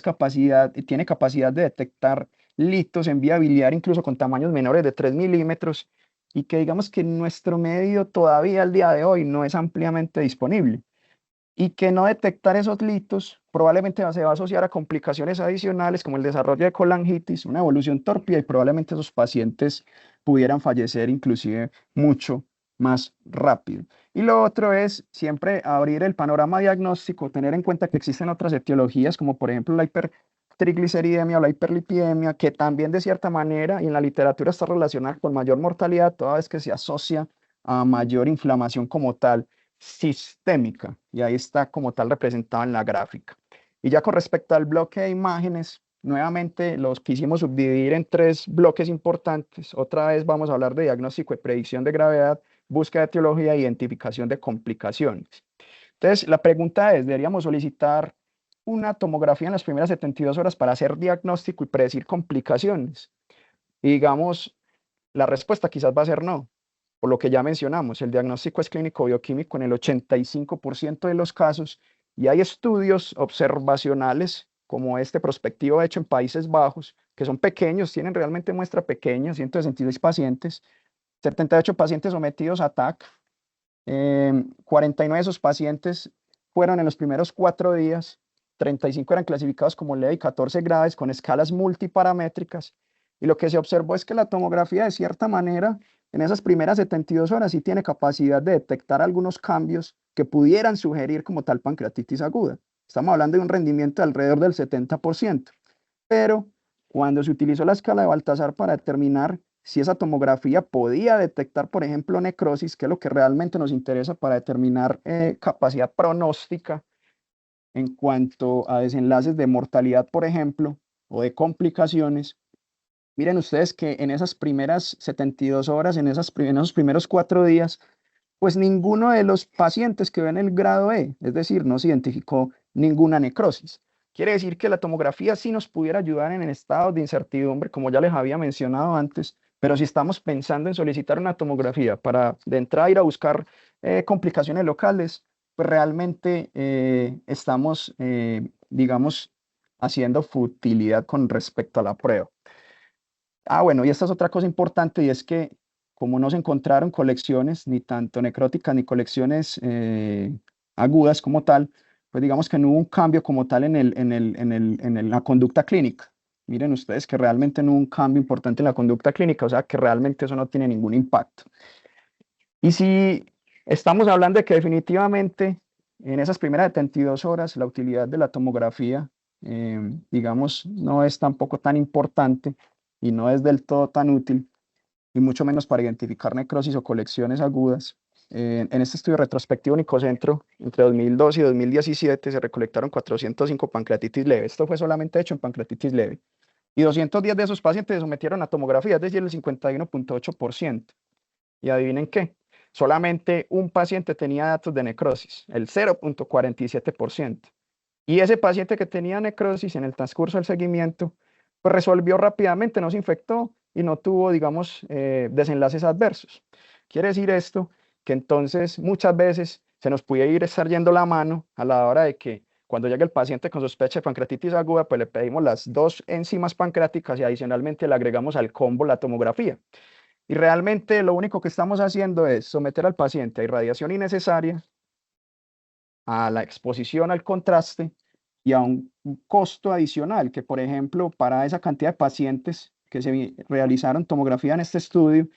tiene capacidad de detectar litos en vía biliar incluso con tamaños menores de 3 milímetros y que digamos que en nuestro medio todavía al día de hoy no es ampliamente disponible y que no detectar esos litos probablemente se va a asociar a complicaciones adicionales como el desarrollo de colangitis, una evolución tórpida y probablemente esos pacientes pudieran fallecer inclusive mucho más rápido. Y lo otro es siempre abrir el panorama diagnóstico, tener en cuenta que existen otras etiologías como por ejemplo la hipertrigliceridemia o la hiperlipidemia, que también de cierta manera y en la literatura está relacionada con mayor mortalidad toda vez que se asocia a mayor inflamación como tal sistémica, y ahí está como tal representado en la gráfica. Y ya con respecto al bloque de imágenes, nuevamente los quisimos subdividir en tres bloques importantes. Otra vez vamos a hablar de diagnóstico y predicción de gravedad, búsqueda de etiología e identificación de complicaciones. Entonces, la pregunta es, ¿deberíamos solicitar una tomografía en las primeras 72 horas para hacer diagnóstico y predecir complicaciones? Y digamos, la respuesta quizás va a ser no, por lo que ya mencionamos, el diagnóstico es clínico bioquímico en el 85% de los casos y hay estudios observacionales como este prospectivo hecho en Países Bajos, que son pequeños, tienen realmente muestra pequeña, 166 pacientes, 78 pacientes sometidos a TAC, 49 de esos pacientes fueron en los primeros 4 días, 35 eran clasificados como leve y 14 graves con escalas multiparamétricas. Y lo que se observó es que la tomografía, de cierta manera, en esas primeras 72 horas sí tiene capacidad de detectar algunos cambios que pudieran sugerir como tal pancreatitis aguda. Estamos hablando de un rendimiento de alrededor del 70%. Pero cuando se utilizó la escala de Baltasar para determinar si esa tomografía podía detectar, por ejemplo, necrosis, que es lo que realmente nos interesa para determinar capacidad pronóstica en cuanto a desenlaces de mortalidad, por ejemplo, o de complicaciones. Miren ustedes que en esas primeras 72 horas, en esos primeros 4 días, pues ninguno de los pacientes quedó en el grado E, es decir, no se identificó ninguna necrosis. Quiere decir que la tomografía sí nos pudiera ayudar en el estado de incertidumbre, como ya les había mencionado antes, pero si estamos pensando en solicitar una tomografía para de entrada ir a buscar complicaciones locales, pues realmente estamos, digamos, haciendo futilidad con respecto a la prueba. Bueno, y esta es otra cosa importante y es que como no se encontraron colecciones, ni tanto necróticas ni colecciones agudas como tal, pues digamos que no hubo un cambio como tal en la conducta clínica. Miren ustedes que realmente no hubo un cambio importante en la conducta clínica, o sea que realmente eso no tiene ningún impacto. Y si estamos hablando de que definitivamente en esas primeras 72 horas la utilidad de la tomografía, digamos, no es tampoco tan importante y no es del todo tan útil, y mucho menos para identificar necrosis o colecciones agudas. En este estudio retrospectivo Nicocentro, entre 2012 y 2017 se recolectaron 405 pancreatitis leve. Esto fue solamente hecho en pancreatitis leve. Y 210 de esos pacientes se sometieron a tomografía, es decir, el 51.8%. Y adivinen qué, solamente un paciente tenía datos de necrosis, el 0.47%. Y ese paciente que tenía necrosis en el transcurso del seguimiento, pues resolvió rápidamente, no se infectó y no tuvo, digamos, desenlaces adversos. Quiere decir esto que entonces muchas veces se nos puede estar yendo la mano a la hora de que cuando llegue el paciente con sospecha de pancreatitis aguda, pues le pedimos las 2 enzimas pancreáticas y adicionalmente le agregamos al combo la tomografía. Y realmente lo único que estamos haciendo es someter al paciente a irradiación innecesaria, a la exposición al contraste y a un costo adicional que, por ejemplo, para esa cantidad de pacientes que se realizaron tomografía en este estudio,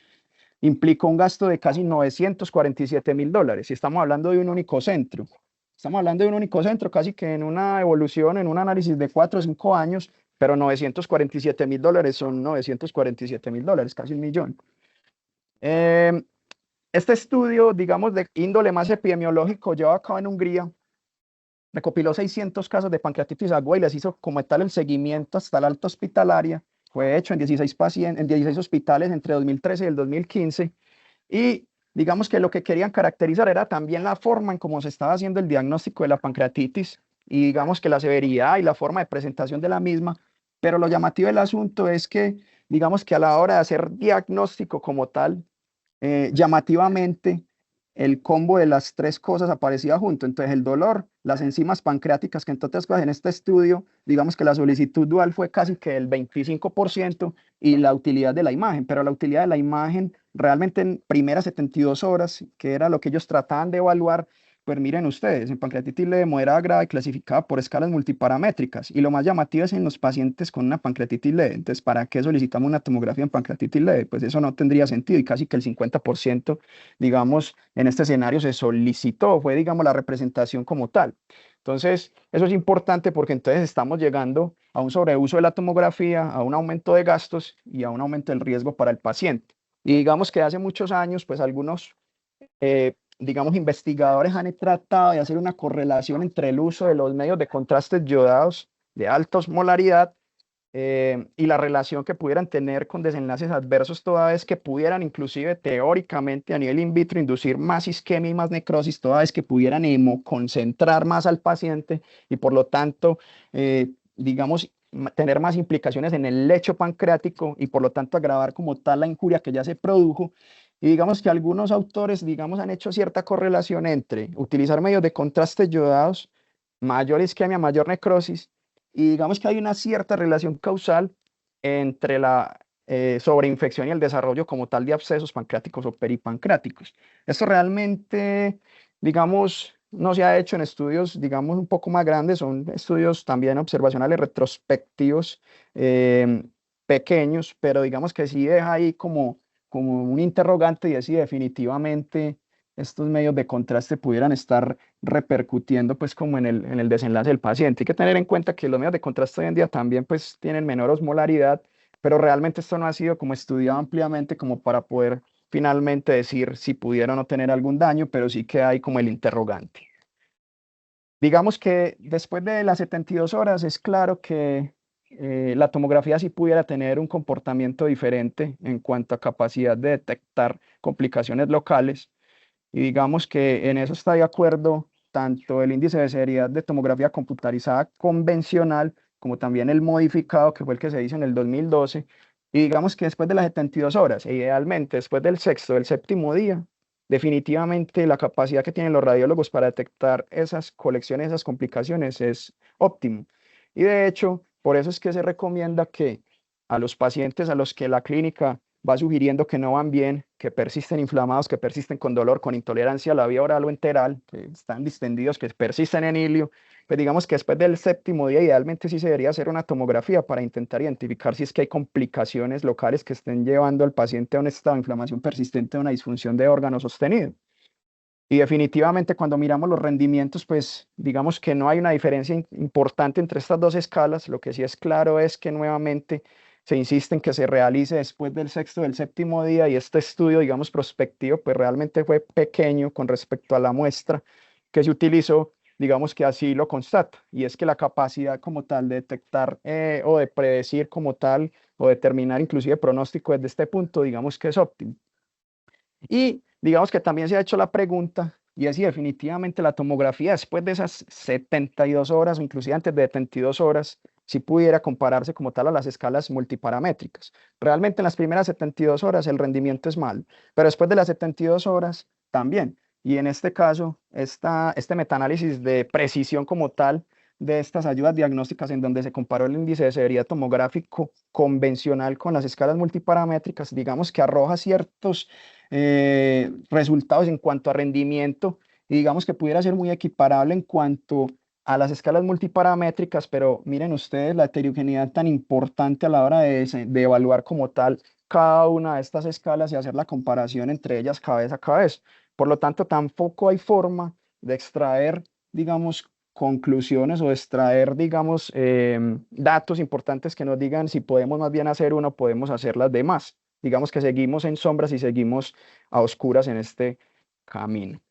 implicó un gasto de casi $947.000. Y estamos hablando de un único centro. Estamos hablando de un único centro, casi que en una evolución, en un análisis de 4 o 5 años, pero $947.000 son $947.000, casi 1.000.000. Este estudio, digamos, de índole más epidemiológico, llevado a cabo en Hungría, recopiló 600 casos de pancreatitis aguda y les hizo como tal el seguimiento hasta la alta hospitalaria. Fue hecho en 16 hospitales entre 2013 y el 2015. Y digamos que lo que querían caracterizar era también la forma en cómo se estaba haciendo el diagnóstico de la pancreatitis y digamos que la severidad y la forma de presentación de la misma. Pero lo llamativo del asunto es que, digamos que a la hora de hacer diagnóstico como tal, llamativamente el combo de las tres cosas aparecía junto. Entonces el dolor, las enzimas pancreáticas, que entonces en este estudio, digamos que la solicitud dual fue casi que el 25% y la utilidad de la imagen, pero la utilidad de la imagen realmente en primeras 72 horas, que era lo que ellos trataban de evaluar, pues miren ustedes, en pancreatitis leve, moderada, grave, clasificada por escalas multiparamétricas. Y lo más llamativo es en los pacientes con una pancreatitis leve. Entonces, ¿para qué solicitamos una tomografía en pancreatitis leve? Pues eso no tendría sentido y casi que el 50%, digamos, en este escenario se solicitó, fue, digamos, la representación como tal. Entonces, eso es importante porque entonces estamos llegando a un sobreuso de la tomografía, a un aumento de gastos y a un aumento del riesgo para el paciente. Y digamos que hace muchos años, pues algunos digamos, investigadores han tratado de hacer una correlación entre el uso de los medios de contrastes yodados de alta osmolaridad y la relación que pudieran tener con desenlaces adversos, toda vez que pudieran inclusive teóricamente a nivel in vitro inducir más isquemia y más necrosis, toda vez que pudieran hemoconcentrar más al paciente y por lo tanto, digamos, tener más implicaciones en el lecho pancreático y por lo tanto agravar como tal la injuria que ya se produjo. Y digamos que algunos autores, digamos, han hecho cierta correlación entre utilizar medios de contraste yodados, mayor isquemia, mayor necrosis, y digamos que hay una cierta relación causal entre la sobreinfección y el desarrollo como tal de abscesos pancreáticos o peripancreáticos. Esto realmente, digamos, no se ha hecho en estudios, digamos, un poco más grandes, son estudios también observacionales retrospectivos pequeños, pero digamos que sí deja ahí como un interrogante y es si definitivamente estos medios de contraste pudieran estar repercutiendo pues como en el desenlace del paciente. Hay que tener en cuenta que los medios de contraste hoy en día también pues tienen menor osmolaridad, pero realmente esto no ha sido como estudiado ampliamente como para poder finalmente decir si pudiera o no tener algún daño, pero sí que hay como el interrogante. Digamos que después de las 72 horas es claro que la tomografía sí pudiera tener un comportamiento diferente en cuanto a capacidad de detectar complicaciones locales. Y digamos que en eso está de acuerdo tanto el índice de severidad de tomografía computarizada convencional como también el modificado, que fue el que se hizo en el 2012. Y digamos que después de las 72 horas, e idealmente después del sexto, del séptimo día, definitivamente la capacidad que tienen los radiólogos para detectar esas colecciones, esas complicaciones es óptimo. Y de hecho, por eso es que se recomienda que a los pacientes a los que la clínica va sugiriendo que no van bien, que persisten inflamados, que persisten con dolor, con intolerancia a la vía oral o enteral, que están distendidos, que persisten en ilio, pues digamos que después del séptimo día idealmente sí se debería hacer una tomografía para intentar identificar si es que hay complicaciones locales que estén llevando al paciente a un estado de inflamación persistente o una disfunción de órgano sostenido. Y definitivamente cuando miramos los rendimientos, pues digamos que no hay una diferencia importante entre estas dos escalas. Lo que sí es claro es que nuevamente se insiste en que se realice después del sexto del séptimo día y este estudio, digamos, prospectivo, pues realmente fue pequeño con respecto a la muestra que se utilizó, digamos que así lo constata. Y es que la capacidad como tal de detectar o de predecir como tal o determinar inclusive pronóstico desde este punto, digamos que es óptimo. Y digamos que también se ha hecho la pregunta, y es si definitivamente la tomografía después de esas 72 horas o inclusive antes de 72 horas, si pudiera compararse como tal a las escalas multiparamétricas. Realmente en las primeras 72 horas el rendimiento es malo, pero después de las 72 horas también. Y en este caso, este metaanálisis de precisión como tal de estas ayudas diagnósticas en donde se comparó el índice de severidad tomográfico convencional con las escalas multiparamétricas, digamos que arroja ciertos resultados en cuanto a rendimiento y digamos que pudiera ser muy equiparable en cuanto a las escalas multiparamétricas, pero miren ustedes la heterogeneidad tan importante a la hora de evaluar como tal cada una de estas escalas y hacer la comparación entre ellas cabeza a cabeza. Por lo tanto, tampoco hay forma de extraer, digamos, conclusiones o extraer, digamos, datos importantes que nos digan si podemos más bien hacer una o podemos hacer las demás. Digamos que seguimos en sombras y seguimos a oscuras en este camino.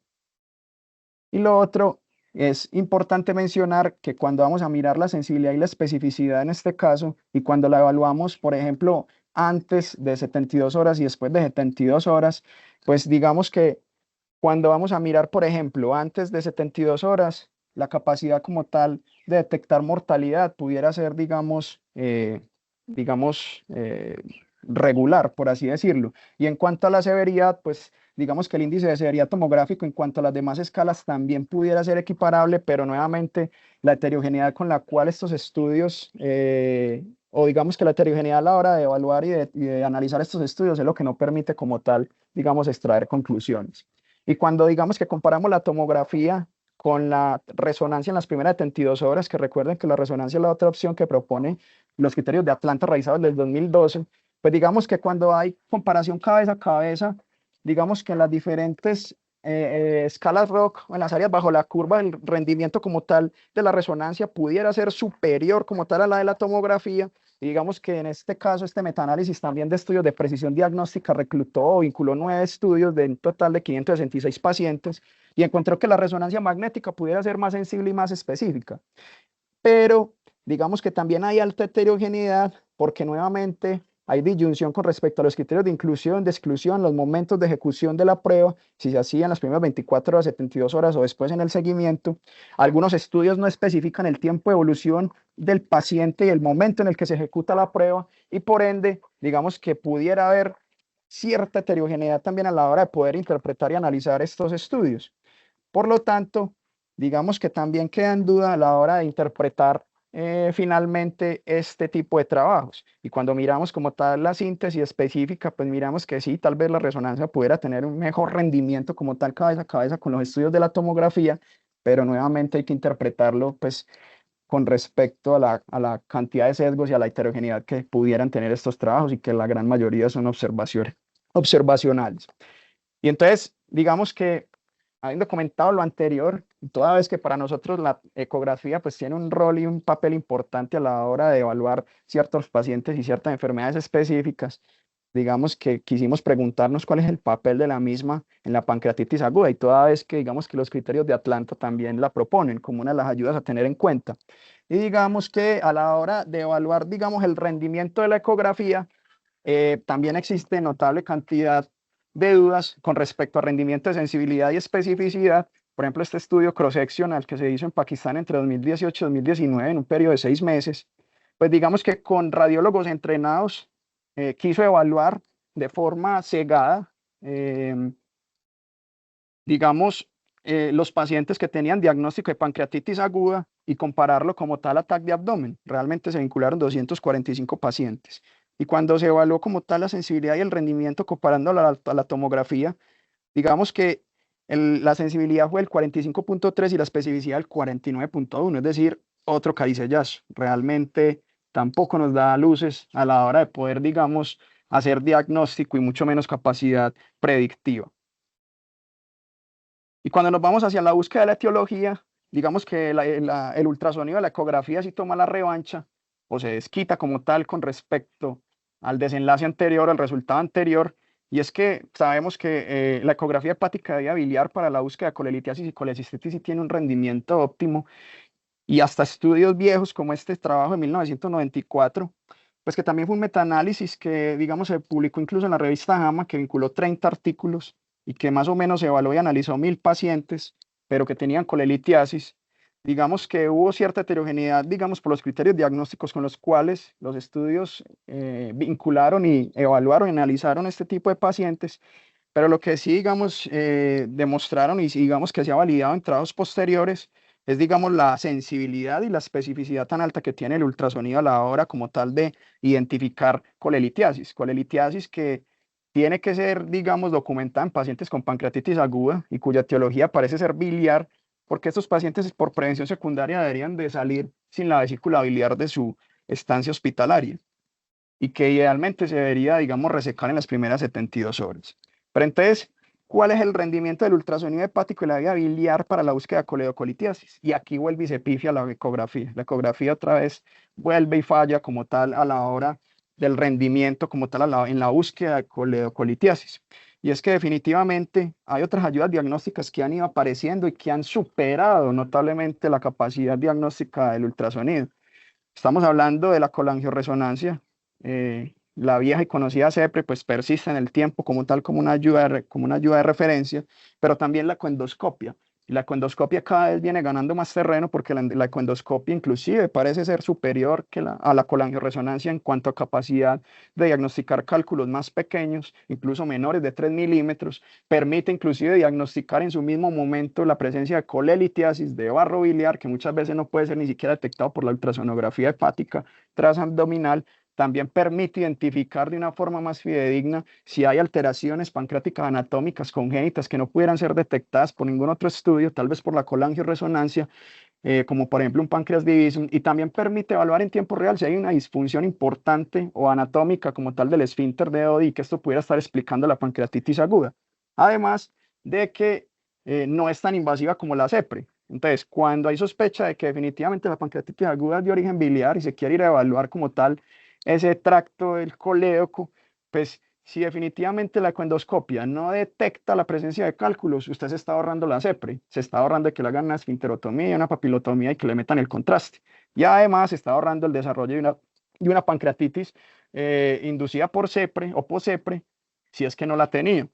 Y lo otro es importante mencionar que cuando vamos a mirar la sensibilidad y la especificidad en este caso, y cuando la evaluamos, por ejemplo, antes de 72 horas y después de 72 horas, pues digamos que cuando vamos a mirar, por ejemplo, antes de 72 horas, la capacidad como tal de detectar mortalidad pudiera ser, digamos, regular, por así decirlo. Y en cuanto a la severidad, pues digamos que el índice de severidad tomográfico en cuanto a las demás escalas también pudiera ser equiparable, pero nuevamente la heterogeneidad con la cual estos estudios, o digamos que la heterogeneidad a la hora de evaluar y de analizar estos estudios es lo que no permite como tal, digamos, extraer conclusiones. Y cuando digamos que comparamos la tomografía con la resonancia en las primeras 72 horas, que recuerden que la resonancia es la otra opción que propone los criterios de Atlanta realizados del 2012, pues digamos que cuando hay comparación cabeza a cabeza, digamos que en las diferentes escalas ROC o en las áreas bajo la curva, el rendimiento como tal de la resonancia pudiera ser superior como tal a la de la tomografía. Y digamos que en este caso, este metaanálisis también de estudios de precisión diagnóstica reclutó o vinculó 9 estudios de un total de 566 pacientes y encontró que la resonancia magnética pudiera ser más sensible y más específica. Pero digamos que también hay alta heterogeneidad porque nuevamente hay disyunción con respecto a los criterios de inclusión, de exclusión, los momentos de ejecución de la prueba, si se hacía en las primeras 24 horas, 72 horas o después en el seguimiento. Algunos estudios no especifican el tiempo de evolución del paciente y el momento en el que se ejecuta la prueba y por ende, digamos que pudiera haber cierta heterogeneidad también a la hora de poder interpretar y analizar estos estudios. Por lo tanto, digamos que también queda en duda a la hora de interpretar finalmente este tipo de trabajos. Y cuando miramos como tal la síntesis específica, pues miramos que sí, tal vez la resonancia pudiera tener un mejor rendimiento como tal cabeza a cabeza con los estudios de la tomografía, pero nuevamente hay que interpretarlo pues con respecto a la cantidad de sesgos y a la heterogeneidad que pudieran tener estos trabajos y que la gran mayoría son observacionales. Y entonces, digamos que habiendo comentado lo anterior, toda vez que para nosotros la ecografía pues tiene un rol y un papel importante a la hora de evaluar ciertos pacientes y ciertas enfermedades específicas, digamos que quisimos preguntarnos cuál es el papel de la misma en la pancreatitis aguda y toda vez que digamos que los criterios de Atlanta también la proponen como una de las ayudas a tener en cuenta. Y digamos que a la hora de evaluar, digamos, el rendimiento de la ecografía, también existe notable cantidad de dudas con respecto a rendimiento de sensibilidad y especificidad. Por ejemplo, este estudio cross-seccional que se hizo en Pakistán entre 2018 y 2019 en un periodo de 6 meses, pues digamos que con radiólogos entrenados quiso evaluar de forma cegada, digamos, los pacientes que tenían diagnóstico de pancreatitis aguda y compararlo como tal a TAC de abdomen. Realmente se vincularon 245 pacientes. Y cuando se evaluó como tal la sensibilidad y el rendimiento comparando a la tomografía, digamos que la sensibilidad fue el 45.3 y la especificidad el 49.1, es decir, otro caricellazo. Realmente tampoco nos da luces a la hora de poder, digamos, hacer diagnóstico y mucho menos capacidad predictiva. Y cuando nos vamos hacia la búsqueda de la etiología, digamos que el ultrasonido de la ecografía sí toma la revancha o se desquita como tal con respecto al desenlace anterior, al resultado anterior. Y es que sabemos que la ecografía hepática de vía biliar para la búsqueda de colelitiasis y colecistitis sí tiene un rendimiento óptimo y hasta estudios viejos como este trabajo de 1994, pues que también fue un metaanálisis que, digamos, se publicó incluso en la revista JAMA, que vinculó 30 artículos y que más o menos evaluó y analizó 1000 pacientes, pero que tenían colelitiasis. Digamos que hubo cierta heterogeneidad, digamos, por los criterios diagnósticos con los cuales los estudios vincularon y evaluaron y analizaron este tipo de pacientes, pero lo que sí, digamos, demostraron y digamos que se ha validado en trabajos posteriores es, digamos, la sensibilidad y la especificidad tan alta que tiene el ultrasonido a la hora como tal de identificar colelitiasis. Colelitiasis que tiene que ser, digamos, documentada en pacientes con pancreatitis aguda y cuya etiología parece ser biliar, porque estos pacientes por prevención secundaria deberían de salir sin la vesícula biliar de su estancia hospitalaria y que idealmente se debería, digamos, resecar en las primeras 72 horas. Pero entonces, ¿cuál es el rendimiento del ultrasonido hepático y la vía biliar para la búsqueda de coledocolitiasis? Y aquí vuelve y se pifia la ecografía. La ecografía otra vez vuelve y falla como tal a la hora del rendimiento, como tal en la búsqueda de coledocolitiasis. Y es que definitivamente hay otras ayudas diagnósticas que han ido apareciendo y que han superado notablemente la capacidad diagnóstica del ultrasonido. Estamos hablando de la colangioresonancia, la vieja y conocida CEPRE, pues persiste en el tiempo como tal, como una ayuda de referencia, pero también la ecoendoscopia. Y la ecoendoscopia cada vez viene ganando más terreno porque la ecoendoscopia inclusive parece ser superior que a la colangioresonancia en cuanto a capacidad de diagnosticar cálculos más pequeños, incluso menores de 3 milímetros, permite inclusive diagnosticar en su mismo momento la presencia de colelitiasis, de barro biliar, que muchas veces no puede ser ni siquiera detectado por la ultrasonografía hepática transabdominal. También permite identificar de una forma más fidedigna si hay alteraciones pancreáticas anatómicas congénitas que no pudieran ser detectadas por ningún otro estudio, tal vez por la colangioresonancia, como por ejemplo un páncreas divisum, y también permite evaluar en tiempo real si hay una disfunción importante o anatómica como tal del esfínter de Oddi, que esto pudiera estar explicando la pancreatitis aguda. Además de que no es tan invasiva como la CEPRE. Entonces, cuando hay sospecha de que definitivamente la pancreatitis aguda es de origen biliar y se quiere ir a evaluar como tal ese tracto del colédoco, pues si definitivamente la ecoendoscopia no detecta la presencia de cálculos, usted se está ahorrando la CEPRE, se está ahorrando de que le hagan una esfinterotomía, una papilotomía y que le metan el contraste. Y además se está ahorrando el desarrollo de una pancreatitis inducida por CEPRE o post-CEPRE, si es que no la tenía.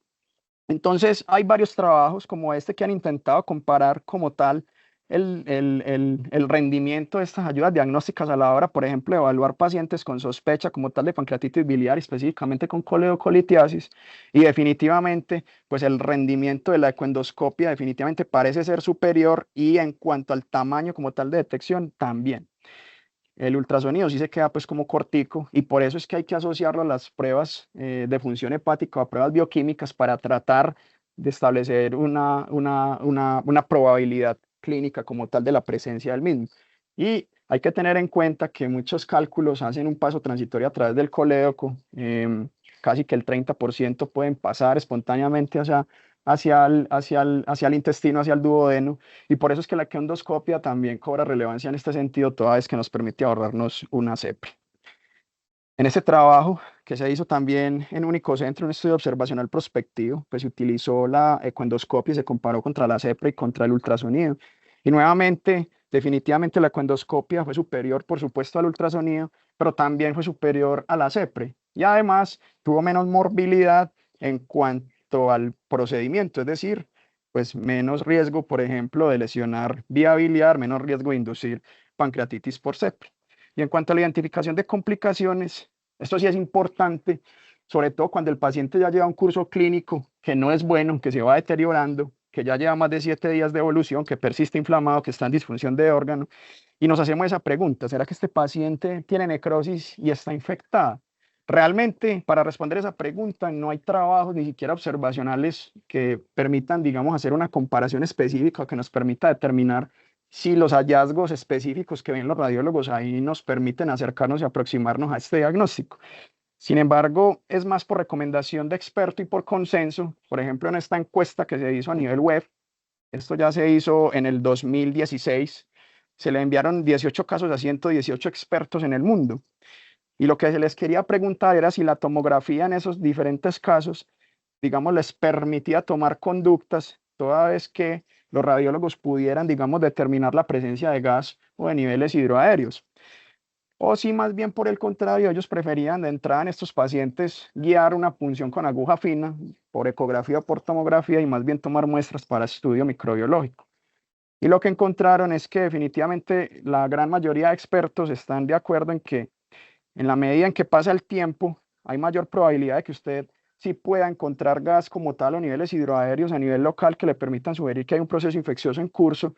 Entonces, hay varios trabajos como este que han intentado comparar como tal el rendimiento de estas ayudas diagnósticas a la hora, por ejemplo, de evaluar pacientes con sospecha como tal de pancreatitis biliar, específicamente con coledocolitiasis, y definitivamente, pues el rendimiento de la ecoendoscopia definitivamente parece ser superior y en cuanto al tamaño como tal de detección, también. El ultrasonido sí se queda pues como cortico y por eso es que hay que asociarlo a las pruebas de función hepática o a pruebas bioquímicas para tratar de establecer una probabilidad clínica como tal de la presencia del mismo. Y hay que tener en cuenta que muchos cálculos hacen un paso transitorio a través del colédoco, casi que el 30% pueden pasar espontáneamente hacia el intestino, hacia el duodeno, y por eso es que la endoscopia también cobra relevancia en este sentido, toda vez que nos permite ahorrarnos una CEPRE. En este trabajo, que se hizo también en Único Centro, un estudio observacional prospectivo, pues se utilizó la ecoendoscopia y se comparó contra la CEPRE y contra el ultrasonido. Y nuevamente, definitivamente la ecoendoscopia fue superior, por supuesto, al ultrasonido, pero también fue superior a la CEPRE. Y además tuvo menos morbilidad en cuanto al procedimiento, es decir, pues menos riesgo, por ejemplo, de lesionar vía biliar, menos riesgo de inducir pancreatitis por CEPRE. Y en cuanto a la identificación de complicaciones, esto sí es importante, sobre todo cuando el paciente ya lleva un curso clínico que no es bueno, que se va deteriorando, que ya lleva más de 7 días de evolución, que persiste inflamado, que está en disfunción de órgano. Y nos hacemos esa pregunta, ¿será que este paciente tiene necrosis y está infectada? Realmente, para responder esa pregunta, no hay trabajos ni siquiera observacionales que permitan, digamos, hacer una comparación específica que nos permita determinar si los hallazgos específicos que ven los radiólogos ahí nos permiten acercarnos y aproximarnos a este diagnóstico. Sin embargo, es más por recomendación de experto y por consenso. Por ejemplo, en esta encuesta que se hizo a nivel web, esto ya se hizo en el 2016, se le enviaron 18 casos a 118 expertos en el mundo. Y lo que se les quería preguntar era si la tomografía en esos diferentes casos, digamos, les permitía tomar conductas toda vez que los radiólogos pudieran, digamos, determinar la presencia de gas o de niveles hidroaéreos. O si más bien por el contrario, ellos preferían de entrada en estos pacientes guiar una punción con aguja fina por ecografía o por tomografía y más bien tomar muestras para estudio microbiológico. Y lo que encontraron es que definitivamente la gran mayoría de expertos están de acuerdo en que en la medida en que pasa el tiempo, hay mayor probabilidad de que usted sí pueda encontrar gas como tal o niveles hidroaéreos a nivel local que le permitan sugerir que hay un proceso infeccioso en curso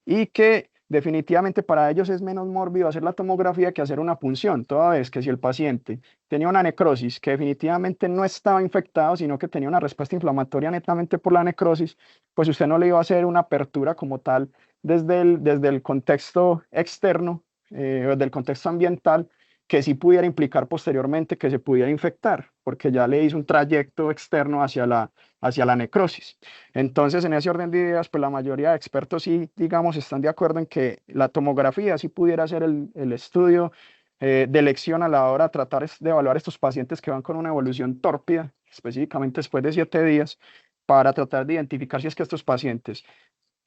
y que definitivamente para ellos es menos mórbido hacer la tomografía que hacer una punción, toda vez que si el paciente tenía una necrosis que definitivamente no estaba infectado, sino que tenía una respuesta inflamatoria netamente por la necrosis, pues usted no le iba a hacer una apertura como tal desde el contexto externo, desde el contexto ambiental, que sí pudiera implicar posteriormente que se pudiera infectar, porque ya le hizo un trayecto externo hacia la necrosis. Entonces, en ese orden de ideas, pues la mayoría de expertos sí, digamos, están de acuerdo en que la tomografía sí pudiera ser el estudio de elección a la hora de tratar de evaluar estos pacientes que van con una evolución tórpida, específicamente después de 7 días, para tratar de identificar si es que estos pacientes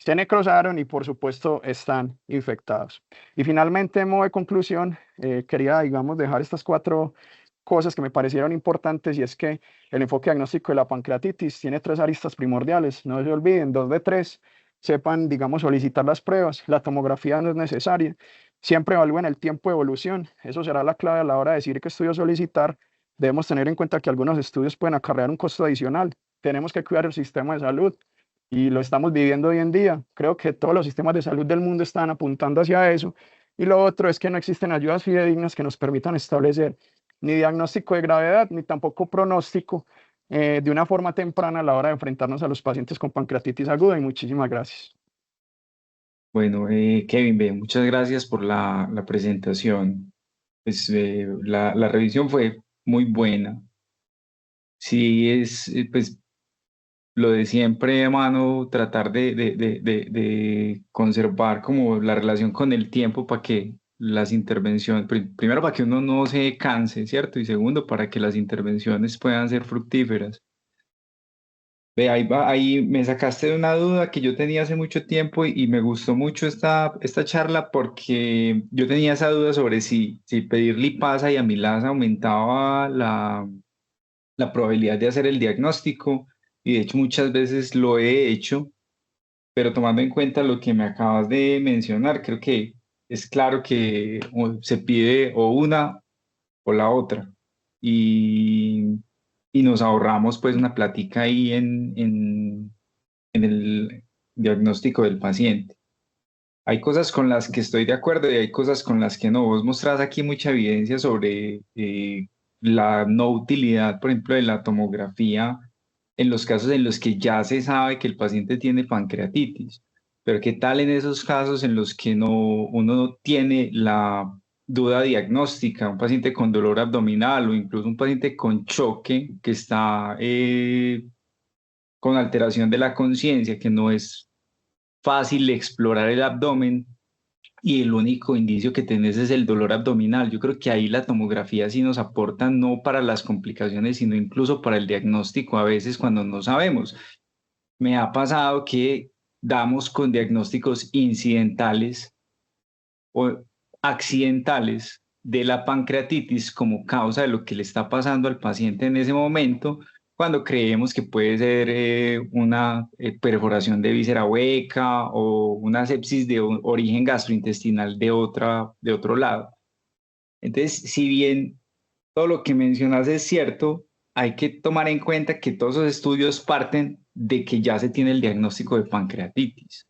se necrosaron y por supuesto están infectados. Y finalmente, en modo de conclusión, quería, digamos, dejar estas 4 cosas que me parecieron importantes y es que el enfoque diagnóstico de la pancreatitis tiene 3 aristas primordiales. No se olviden, 2 de 3. Sepan, digamos, solicitar las pruebas. La tomografía no es necesaria. Siempre evalúen el tiempo de evolución. Eso será la clave a la hora de decir qué estudio solicitar. Debemos tener en cuenta que algunos estudios pueden acarrear un costo adicional. Tenemos que cuidar el sistema de salud y lo estamos viviendo hoy en día. Creo que todos los sistemas de salud del mundo están apuntando hacia eso. Y lo otro es que no existen ayudas fidedignas que nos permitan establecer ni diagnóstico de gravedad, ni tampoco pronóstico de una forma temprana a la hora de enfrentarnos a los pacientes con pancreatitis aguda. Y muchísimas gracias. Bueno, Kevin, muchas gracias por la presentación. Pues la revisión fue muy buena. Sí, pues lo de siempre, hermano, tratar de conservar como la relación con el tiempo para que las intervenciones, primero para que uno no se canse, ¿cierto? Y segundo, para que las intervenciones puedan ser fructíferas. Ve, ahí me sacaste de una duda que yo tenía hace mucho tiempo y me gustó mucho esta charla porque yo tenía esa duda sobre si pedir lipasa y amilasa aumentaba la probabilidad de hacer el diagnóstico y de hecho muchas veces lo he hecho, pero tomando en cuenta lo que me acabas de mencionar, creo que es claro que se pide o una o la otra. Y, y nos ahorramos pues una plática ahí en el diagnóstico del paciente. Hay cosas con las que estoy de acuerdo y hay cosas con las que no. Vos mostrás aquí mucha evidencia sobre la no utilidad, por ejemplo, de la tomografía en los casos en los que ya se sabe que el paciente tiene pancreatitis. Pero ¿qué tal en esos casos en los que uno no tiene la duda diagnóstica? Un paciente con dolor abdominal o incluso un paciente con choque que está con alteración de la conciencia, que no es fácil explorar el abdomen y el único indicio que tenés es el dolor abdominal. Yo creo que ahí la tomografía sí nos aporta no para las complicaciones, sino incluso para el diagnóstico a veces cuando no sabemos. Me ha pasado que damos con diagnósticos incidentales o accidentales de la pancreatitis como causa de lo que le está pasando al paciente en ese momento, cuando creemos que puede ser una perforación de víscera hueca o una sepsis de origen gastrointestinal de otro lado. Entonces, si bien todo lo que mencionas es cierto, hay que tomar en cuenta que todos esos estudios parten de que ya se tiene el diagnóstico de pancreatitis.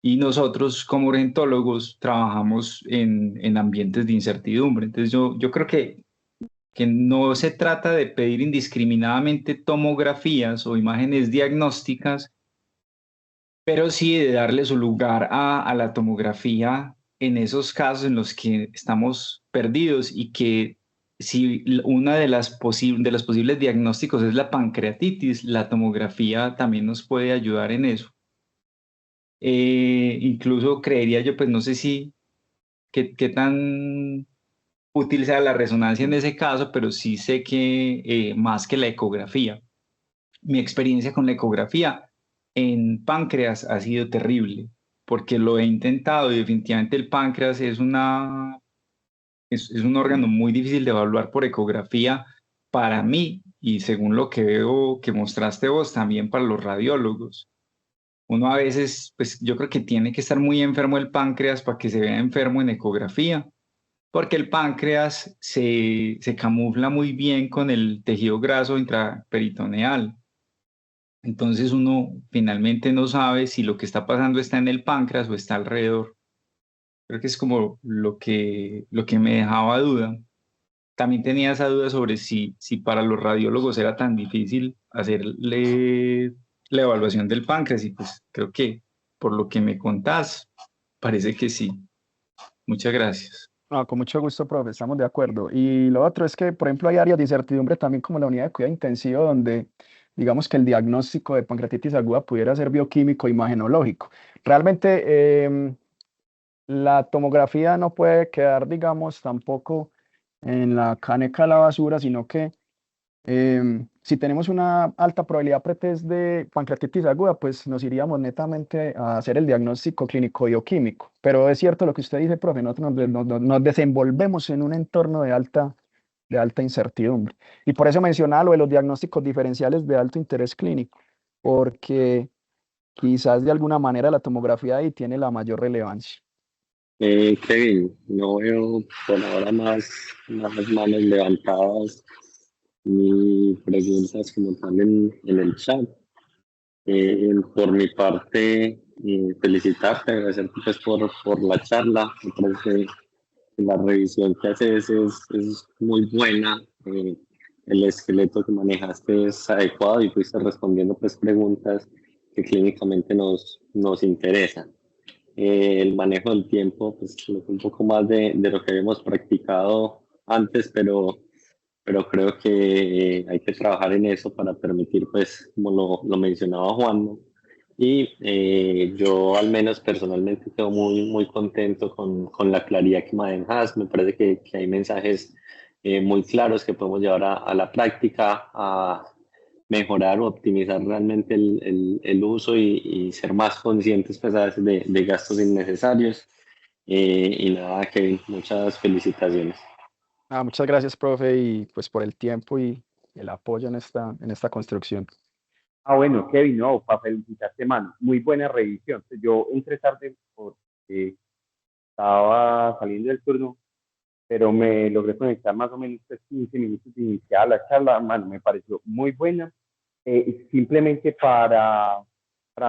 Y nosotros como urgentólogos trabajamos en ambientes de incertidumbre. Entonces yo creo que no se trata de pedir indiscriminadamente tomografías o imágenes diagnósticas, pero sí de darle su lugar a la tomografía en esos casos en los que estamos perdidos y que si una de de los posibles diagnósticos es la pancreatitis, la tomografía también nos puede ayudar en eso. Incluso creería yo, pues no sé si qué tan útil sea la resonancia en ese caso, pero sí sé que más que la ecografía. Mi experiencia con la ecografía en páncreas ha sido terrible, porque lo he intentado y definitivamente el páncreas es un órgano muy difícil de evaluar por ecografía para mí y según lo que veo que mostraste vos, también para los radiólogos. Uno a veces, pues yo creo que tiene que estar muy enfermo el páncreas para que se vea enfermo en ecografía, porque el páncreas se camufla muy bien con el tejido graso intraperitoneal. Entonces uno finalmente no sabe si lo que está pasando está en el páncreas o está alrededor. Creo que es como lo que me dejaba duda. También tenía esa duda sobre si para los radiólogos era tan difícil hacerle la evaluación del páncreas y pues creo que por lo que me contás, parece que sí. Muchas gracias. Ah, con mucho gusto, profe, estamos de acuerdo. Y lo otro es que, por ejemplo, hay áreas de incertidumbre también como la unidad de cuidado intensivo, donde digamos que el diagnóstico de pancreatitis aguda pudiera ser bioquímico, imagenológico. Realmente la tomografía no puede quedar, digamos, tampoco en la caneca de la basura, sino que si tenemos una alta probabilidad pretest de pancreatitis aguda, pues nos iríamos netamente a hacer el diagnóstico clínico bioquímico. Pero es cierto lo que usted dice, profe, nosotros nos desenvolvemos en un entorno de alta incertidumbre. Y por eso mencionaba lo de los diagnósticos diferenciales de alto interés clínico, porque quizás de alguna manera la tomografía ahí tiene la mayor relevancia. Kevin, no veo por ahora más manos levantadas ni preguntas como tal en el chat. Por mi parte, felicitarte, agradecerte pues, por la charla. Me parece que la revisión que haces es muy buena. El esqueleto que manejaste es adecuado y fuiste respondiendo pues, preguntas que clínicamente nos interesan. El manejo del tiempo, pues un poco más de lo que habíamos practicado antes, pero creo que hay que trabajar en eso para permitir, pues, como lo mencionaba Juan, ¿no? Y yo al menos personalmente quedo muy contento con la claridad que manejas. Me parece que hay mensajes muy claros que podemos llevar a la práctica, a mejorar o optimizar realmente el uso y ser más conscientes pues, a veces de gastos innecesarios. Y nada, Kevin, muchas felicitaciones. Muchas gracias, profe, y pues por el tiempo y el apoyo en esta construcción. Bueno, Kevin, no, para felicitarte, mano. Muy buena revisión. Yo entré tarde porque estaba saliendo del turno, pero me logré conectar más o menos 15 minutos de iniciar la charla. Mano, me pareció muy buena. Simplemente para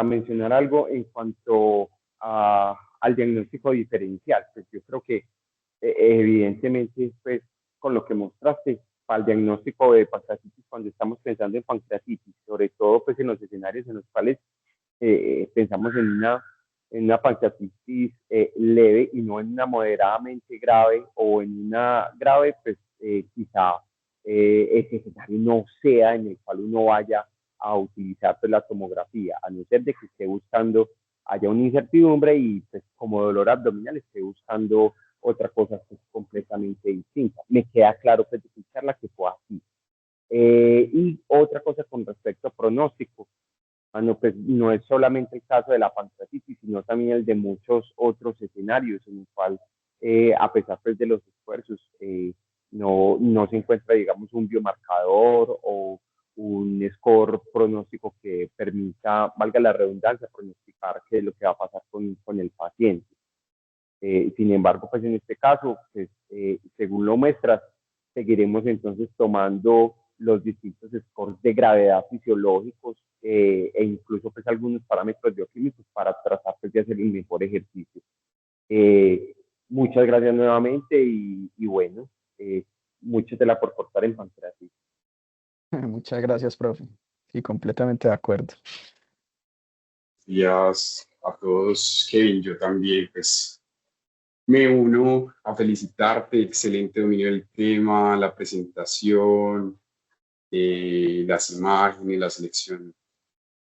mencionar algo en cuanto al diagnóstico diferencial, pues yo creo que evidentemente, pues con lo que mostraste, para el diagnóstico de pancreatitis, cuando estamos pensando en pancreatitis, sobre todo pues en los escenarios en los cuales pensamos en una pancreatitis leve y no en una moderadamente grave o en una grave, pues quizá ese escenario no sea en el cual uno vaya a utilizar pues, la tomografía, a no ser de que esté buscando, haya una incertidumbre y pues como dolor abdominal esté buscando otra cosa pues, completamente distinta. Me queda claro pues de tu charla que fue así. Y otra cosa con respecto a pronóstico, bueno, pues no es solamente el caso de la pancreatitis, sino también el de muchos otros escenarios en el cual, a pesar pues, de los esfuerzos, no se encuentra, digamos, un biomarcador o un score pronóstico que permita, valga la redundancia, pronosticar qué es lo que va a pasar con el paciente. Sin embargo, pues en este caso, pues, según lo muestras, seguiremos entonces tomando los distintos scores de gravedad fisiológicos e incluso pues algunos parámetros bioquímicos para tratar pues, de hacer el mejor ejercicio. Muchas gracias nuevamente y bueno, mucho te la por cortar en pancreatitis. Muchas gracias, profe. Y completamente de acuerdo. Días a todos, Kevin, yo también, pues me uno a felicitarte, excelente dominio del tema, la presentación, las imágenes, la selección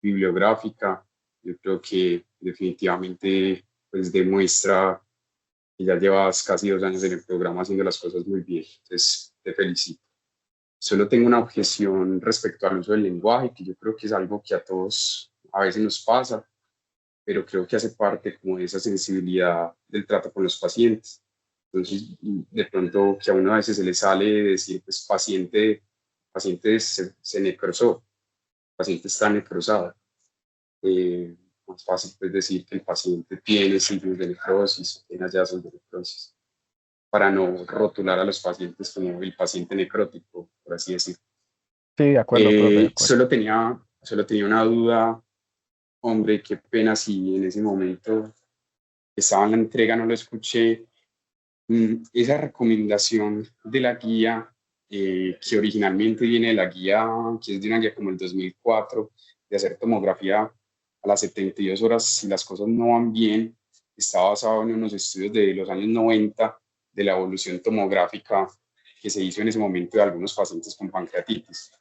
bibliográfica. Yo creo que definitivamente pues demuestra que ya llevas casi 2 años en el programa haciendo las cosas muy bien, entonces te felicito. Solo tengo una objeción respecto al uso del lenguaje, que yo creo que es algo que a todos a veces nos pasa, pero creo que hace parte como de esa sensibilidad del trato con los pacientes. Entonces, de pronto que a uno a veces se le sale decir, pues paciente se necrosó, paciente está necrosado. Más fácil pues decir que el paciente tiene signos de necrosis, tiene hallazgos de necrosis, para no rotular a los pacientes como el paciente necrótico, por así decirlo. Sí, de acuerdo, profe, de acuerdo. Solo tenía una duda. Hombre, qué pena si en ese momento estaba en la entrega, no lo escuché. Esa recomendación de la guía, que originalmente viene de la guía, que es de una guía como el 2004, de hacer tomografía a las 72 horas si las cosas no van bien, está basado en unos estudios de los años 90 de la evolución tomográfica que se hizo en ese momento de algunos pacientes con pancreatitis.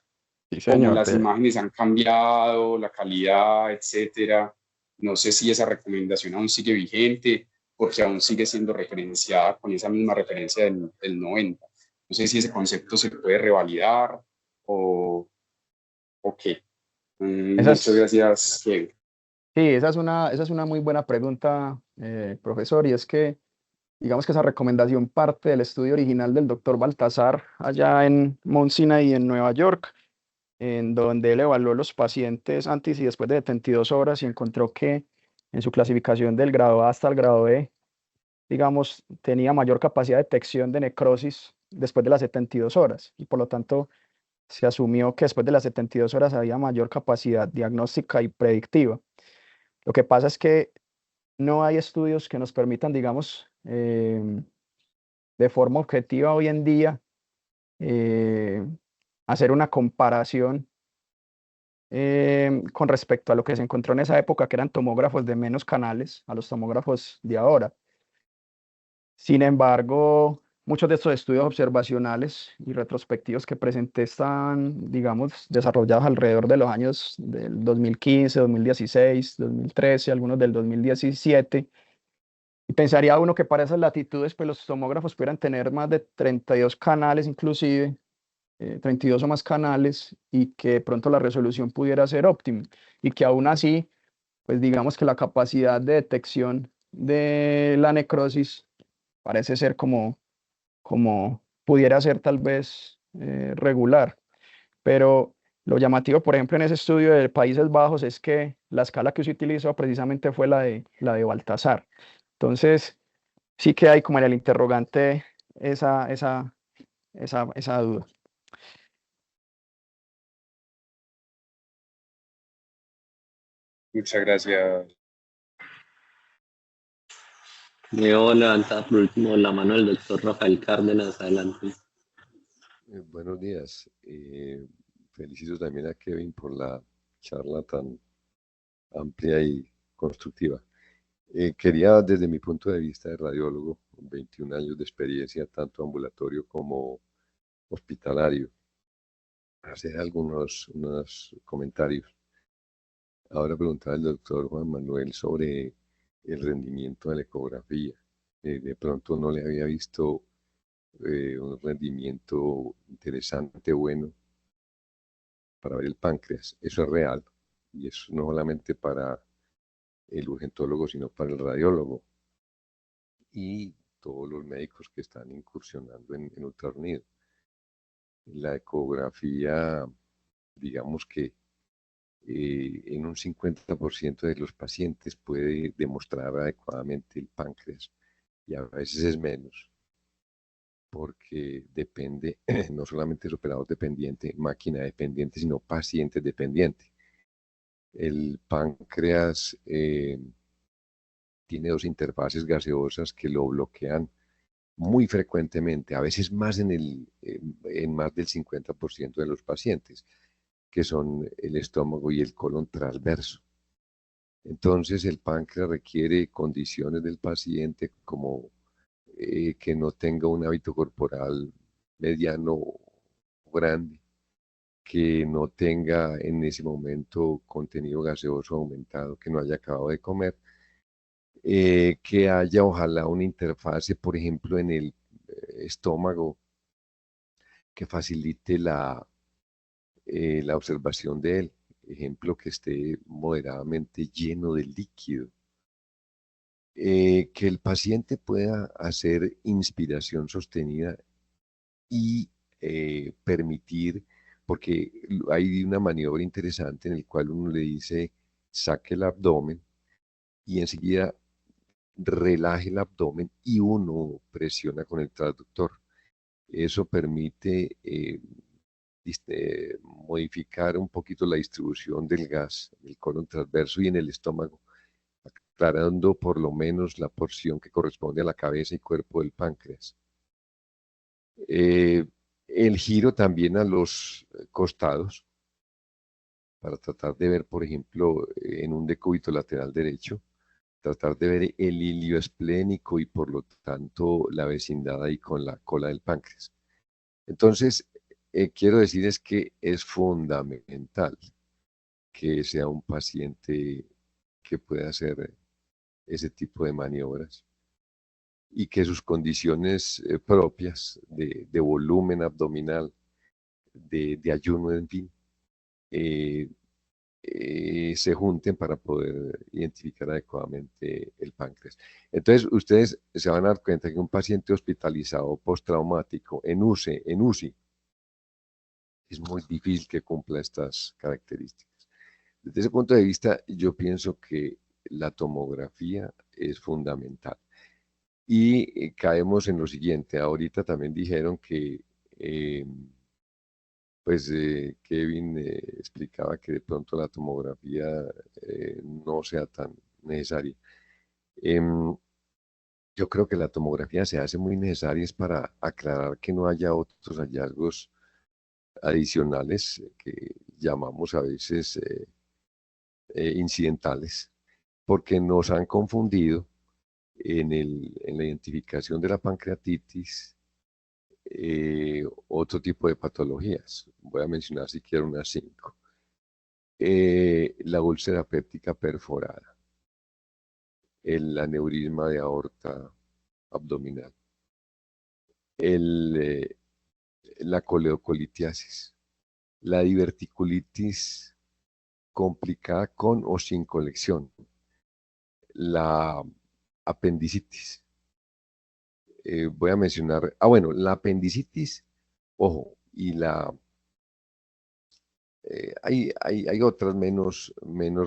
Sí, Como señor. las imágenes han cambiado, la calidad, etcétera. No sé si esa recomendación aún sigue vigente, porque aún sigue siendo referenciada con esa misma referencia del 90. No sé si ese concepto se puede revalidar o qué. Muchas gracias, Kevin. Sí, esa es una muy buena pregunta, profesor, y es que digamos que esa recomendación parte del estudio original del doctor Baltasar allá en Mount Sinai en Nueva York, en donde él evaluó los pacientes antes y después de 72 horas y encontró que en su clasificación del grado A hasta el grado E, digamos, tenía mayor capacidad de detección de necrosis después de las 72 horas y por lo tanto se asumió que después de las 72 horas había mayor capacidad diagnóstica y predictiva. Lo que pasa es que no hay estudios que nos permitan, digamos, de forma objetiva hoy en día, hacer una comparación con respecto a lo que se encontró en esa época, que eran tomógrafos de menos canales, a los tomógrafos de ahora. Sin embargo, muchos de estos estudios observacionales y retrospectivos que presenté están, digamos, desarrollados alrededor de los años del 2015, 2016, 2013, algunos del 2017. Y pensaría uno que para esas latitudes, pues los tomógrafos pudieran tener más de 32 canales inclusive, 32 o más canales, y que de pronto la resolución pudiera ser óptima. Y que aún así, pues digamos que la capacidad de detección de la necrosis parece ser como pudiera ser tal vez regular. Pero lo llamativo, por ejemplo, en ese estudio de Países Bajos es que la escala que se utilizó precisamente fue la de Baltasar. Entonces, sí que hay como en el interrogante esa duda. Muchas gracias. Veo levantada por último la mano del doctor Rafael Cárdenas. Adelante. Buenos días. Felicito también a Kevin por la charla tan amplia y constructiva. Quería, desde mi punto de vista de radiólogo, con 21 años de experiencia, tanto ambulatorio como hospitalario, hacer unos comentarios. Ahora preguntaba al doctor Juan Manuel sobre el rendimiento de la ecografía. De pronto no le había visto un rendimiento interesante, bueno, para ver el páncreas. Eso es real, y eso no solamente para el urgentólogo, sino para el radiólogo y todos los médicos que están incursionando en ultrasonido. La ecografía, digamos que en un 50% de los pacientes puede demostrar adecuadamente el páncreas, y a veces es menos, porque depende no solamente es operador dependiente, máquina dependiente, sino paciente dependiente. El páncreas tiene dos interfaces gaseosas que lo bloquean muy frecuentemente, a veces más en más del 50% de los pacientes, que son el estómago y el colon transverso. Entonces el páncreas requiere condiciones del paciente como que no tenga un hábito corporal mediano o grande, que no tenga en ese momento contenido gaseoso aumentado, que no haya acabado de comer, que haya ojalá una interfase, por ejemplo, en el estómago que facilite la observación de él. Ejemplo, que esté moderadamente lleno de líquido. Que el paciente pueda hacer inspiración sostenida y permitir, porque hay una maniobra interesante en la cual uno le dice, saque el abdomen y enseguida relaje el abdomen y uno presiona con el transductor. Eso permite modificar un poquito la distribución del gas en el colon transverso y en el estómago, aclarando por lo menos la porción que corresponde a la cabeza y cuerpo del páncreas. El giro también a los costados, para tratar de ver, por ejemplo, en un decúbito lateral derecho, tratar de ver el ilio esplénico y por lo tanto la vecindad ahí con la cola del páncreas. Entonces, quiero decir es que es fundamental que sea un paciente que pueda hacer ese tipo de maniobras y que sus condiciones propias de volumen abdominal, de ayuno, en fin, se junten para poder identificar adecuadamente el páncreas. Entonces, ustedes se van a dar cuenta que un paciente hospitalizado postraumático en UCI, es muy difícil que cumpla estas características. Desde ese punto de vista, yo pienso que la tomografía es fundamental. Y caemos en lo siguiente. Ahorita también dijeron que, Kevin explicaba que de pronto la tomografía no sea tan necesaria. Yo creo que la tomografía se hace muy necesaria es para aclarar que no haya otros hallazgos adicionales que llamamos a veces incidentales, porque nos han confundido en la identificación de la pancreatitis otro tipo de patologías. Voy a mencionar si quiero unas 5. La úlcera péptica perforada, el aneurisma de aorta abdominal, la coleocolitiasis, la diverticulitis complicada con o sin colección, la apendicitis. Voy a mencionar, bueno, la apendicitis, ojo, y hay otras menos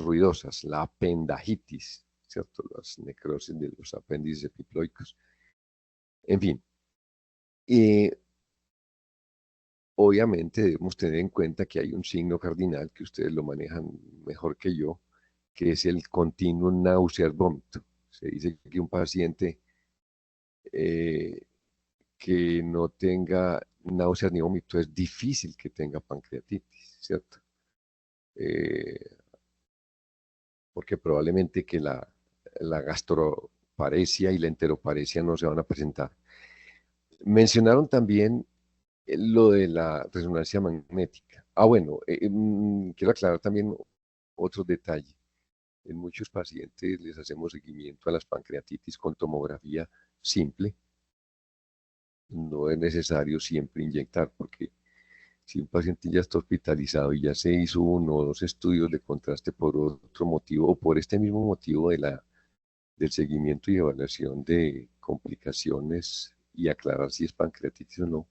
ruidosas, la apendajitis, ¿cierto? Las necrosis de los apéndices epiploicos. En fin, obviamente debemos tener en cuenta que hay un signo cardinal que ustedes lo manejan mejor que yo, que es el continuo náuseas-vómito. Se dice que un paciente que no tenga náuseas ni vómito es difícil que tenga pancreatitis, ¿cierto? Porque probablemente que la gastroparesia y la enteroparesia no se van a presentar. Mencionaron también lo de la resonancia magnética. Bueno, quiero aclarar también otro detalle. En muchos pacientes les hacemos seguimiento a las pancreatitis con tomografía simple. No es necesario siempre inyectar, porque si un paciente ya está hospitalizado y ya se hizo 1 o 2 estudios de contraste por otro motivo o por este mismo motivo del seguimiento y evaluación de complicaciones y aclarar si es pancreatitis o no,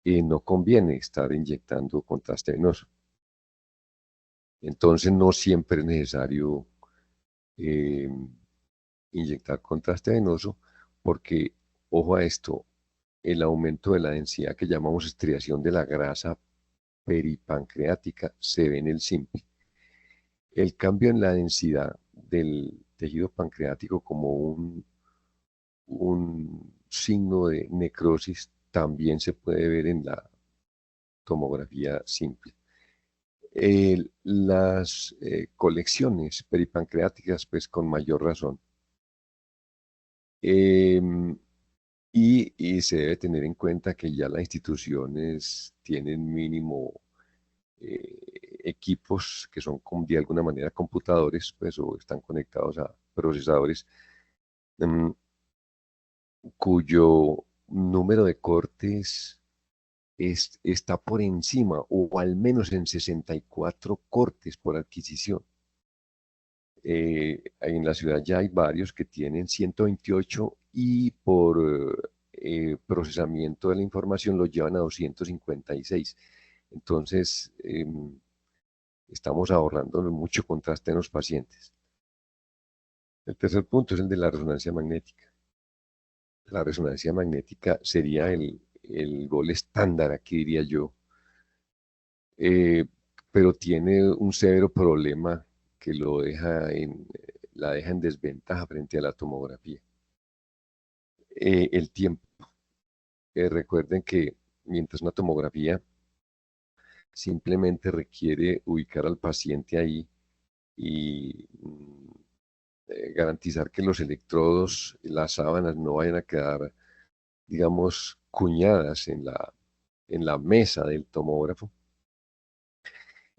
no conviene estar inyectando contraste venoso. Entonces no siempre es necesario inyectar contraste venoso porque, ojo a esto, el aumento de la densidad que llamamos estriación de la grasa peripancreática se ve en el simple. El cambio en la densidad del tejido pancreático como un signo de necrosis también se puede ver en la tomografía simple. Las colecciones peripancreáticas, pues con mayor razón. Y se debe tener en cuenta que ya las instituciones tienen mínimo equipos que son de alguna manera computadores, pues, o están conectados a procesadores cuyo número de cortes está por encima o al menos en 64 cortes por adquisición. En la ciudad ya hay varios que tienen 128 y por procesamiento de la información los llevan a 256. Entonces, estamos ahorrando mucho contraste en los pacientes. El tercer punto es el de la resonancia magnética. La resonancia magnética sería el gol estándar, aquí diría yo, pero tiene un severo problema que la deja en desventaja frente a la tomografía. El tiempo. Recuerden que mientras una tomografía simplemente requiere ubicar al paciente ahí y garantizar que los electrodos, las sábanas no vayan a quedar, digamos, cuñadas en la mesa del tomógrafo.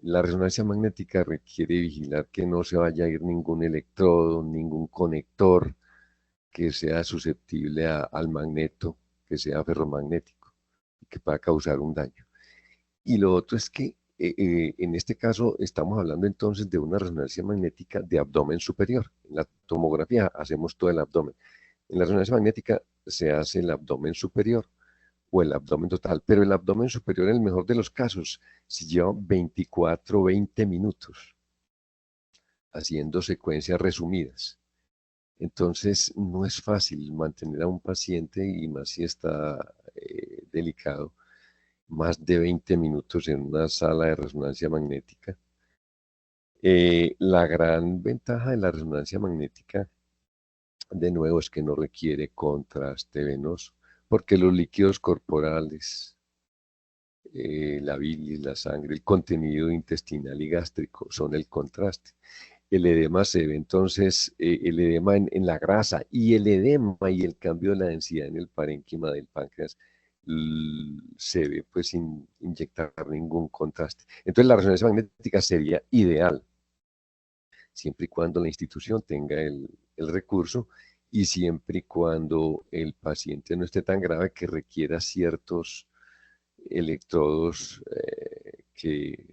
La resonancia magnética requiere vigilar que no se vaya a ir ningún electrodo, ningún conector que sea susceptible al magneto, que sea ferromagnético, y que pueda causar un daño. Y lo otro es que en este caso estamos hablando entonces de una resonancia magnética de abdomen superior. En la tomografía hacemos todo el abdomen. En la resonancia magnética se hace el abdomen superior o el abdomen total, pero el abdomen superior en el mejor de los casos se lleva 24 o 20 minutos haciendo secuencias resumidas. Entonces no es fácil mantener a un paciente y más si está delicado más de 20 minutos en una sala de resonancia magnética. La gran ventaja de la resonancia magnética, de nuevo, es que no requiere contraste venoso, porque los líquidos corporales, la bilis, la sangre, el contenido intestinal y gástrico son el contraste. El edema se ve entonces, el edema en la grasa y el edema y el cambio de la densidad en el parénquima del páncreas se ve pues sin inyectar ningún contraste. Entonces la resonancia magnética sería ideal, siempre y cuando la institución tenga el recurso y siempre y cuando el paciente no esté tan grave que requiera ciertos electrodos que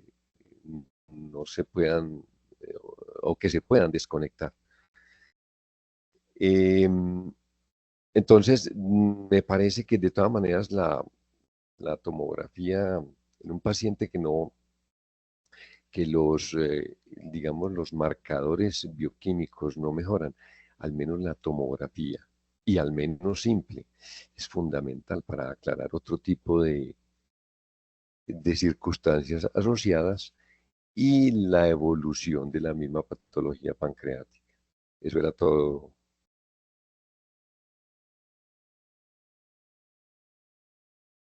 no se puedan o que se puedan desconectar. Entonces, me parece que de todas maneras la tomografía en un paciente que los, digamos, los marcadores bioquímicos no mejoran, al menos la tomografía, y al menos simple, es fundamental para aclarar otro tipo de circunstancias asociadas y la evolución de la misma patología pancreática. Eso era todo,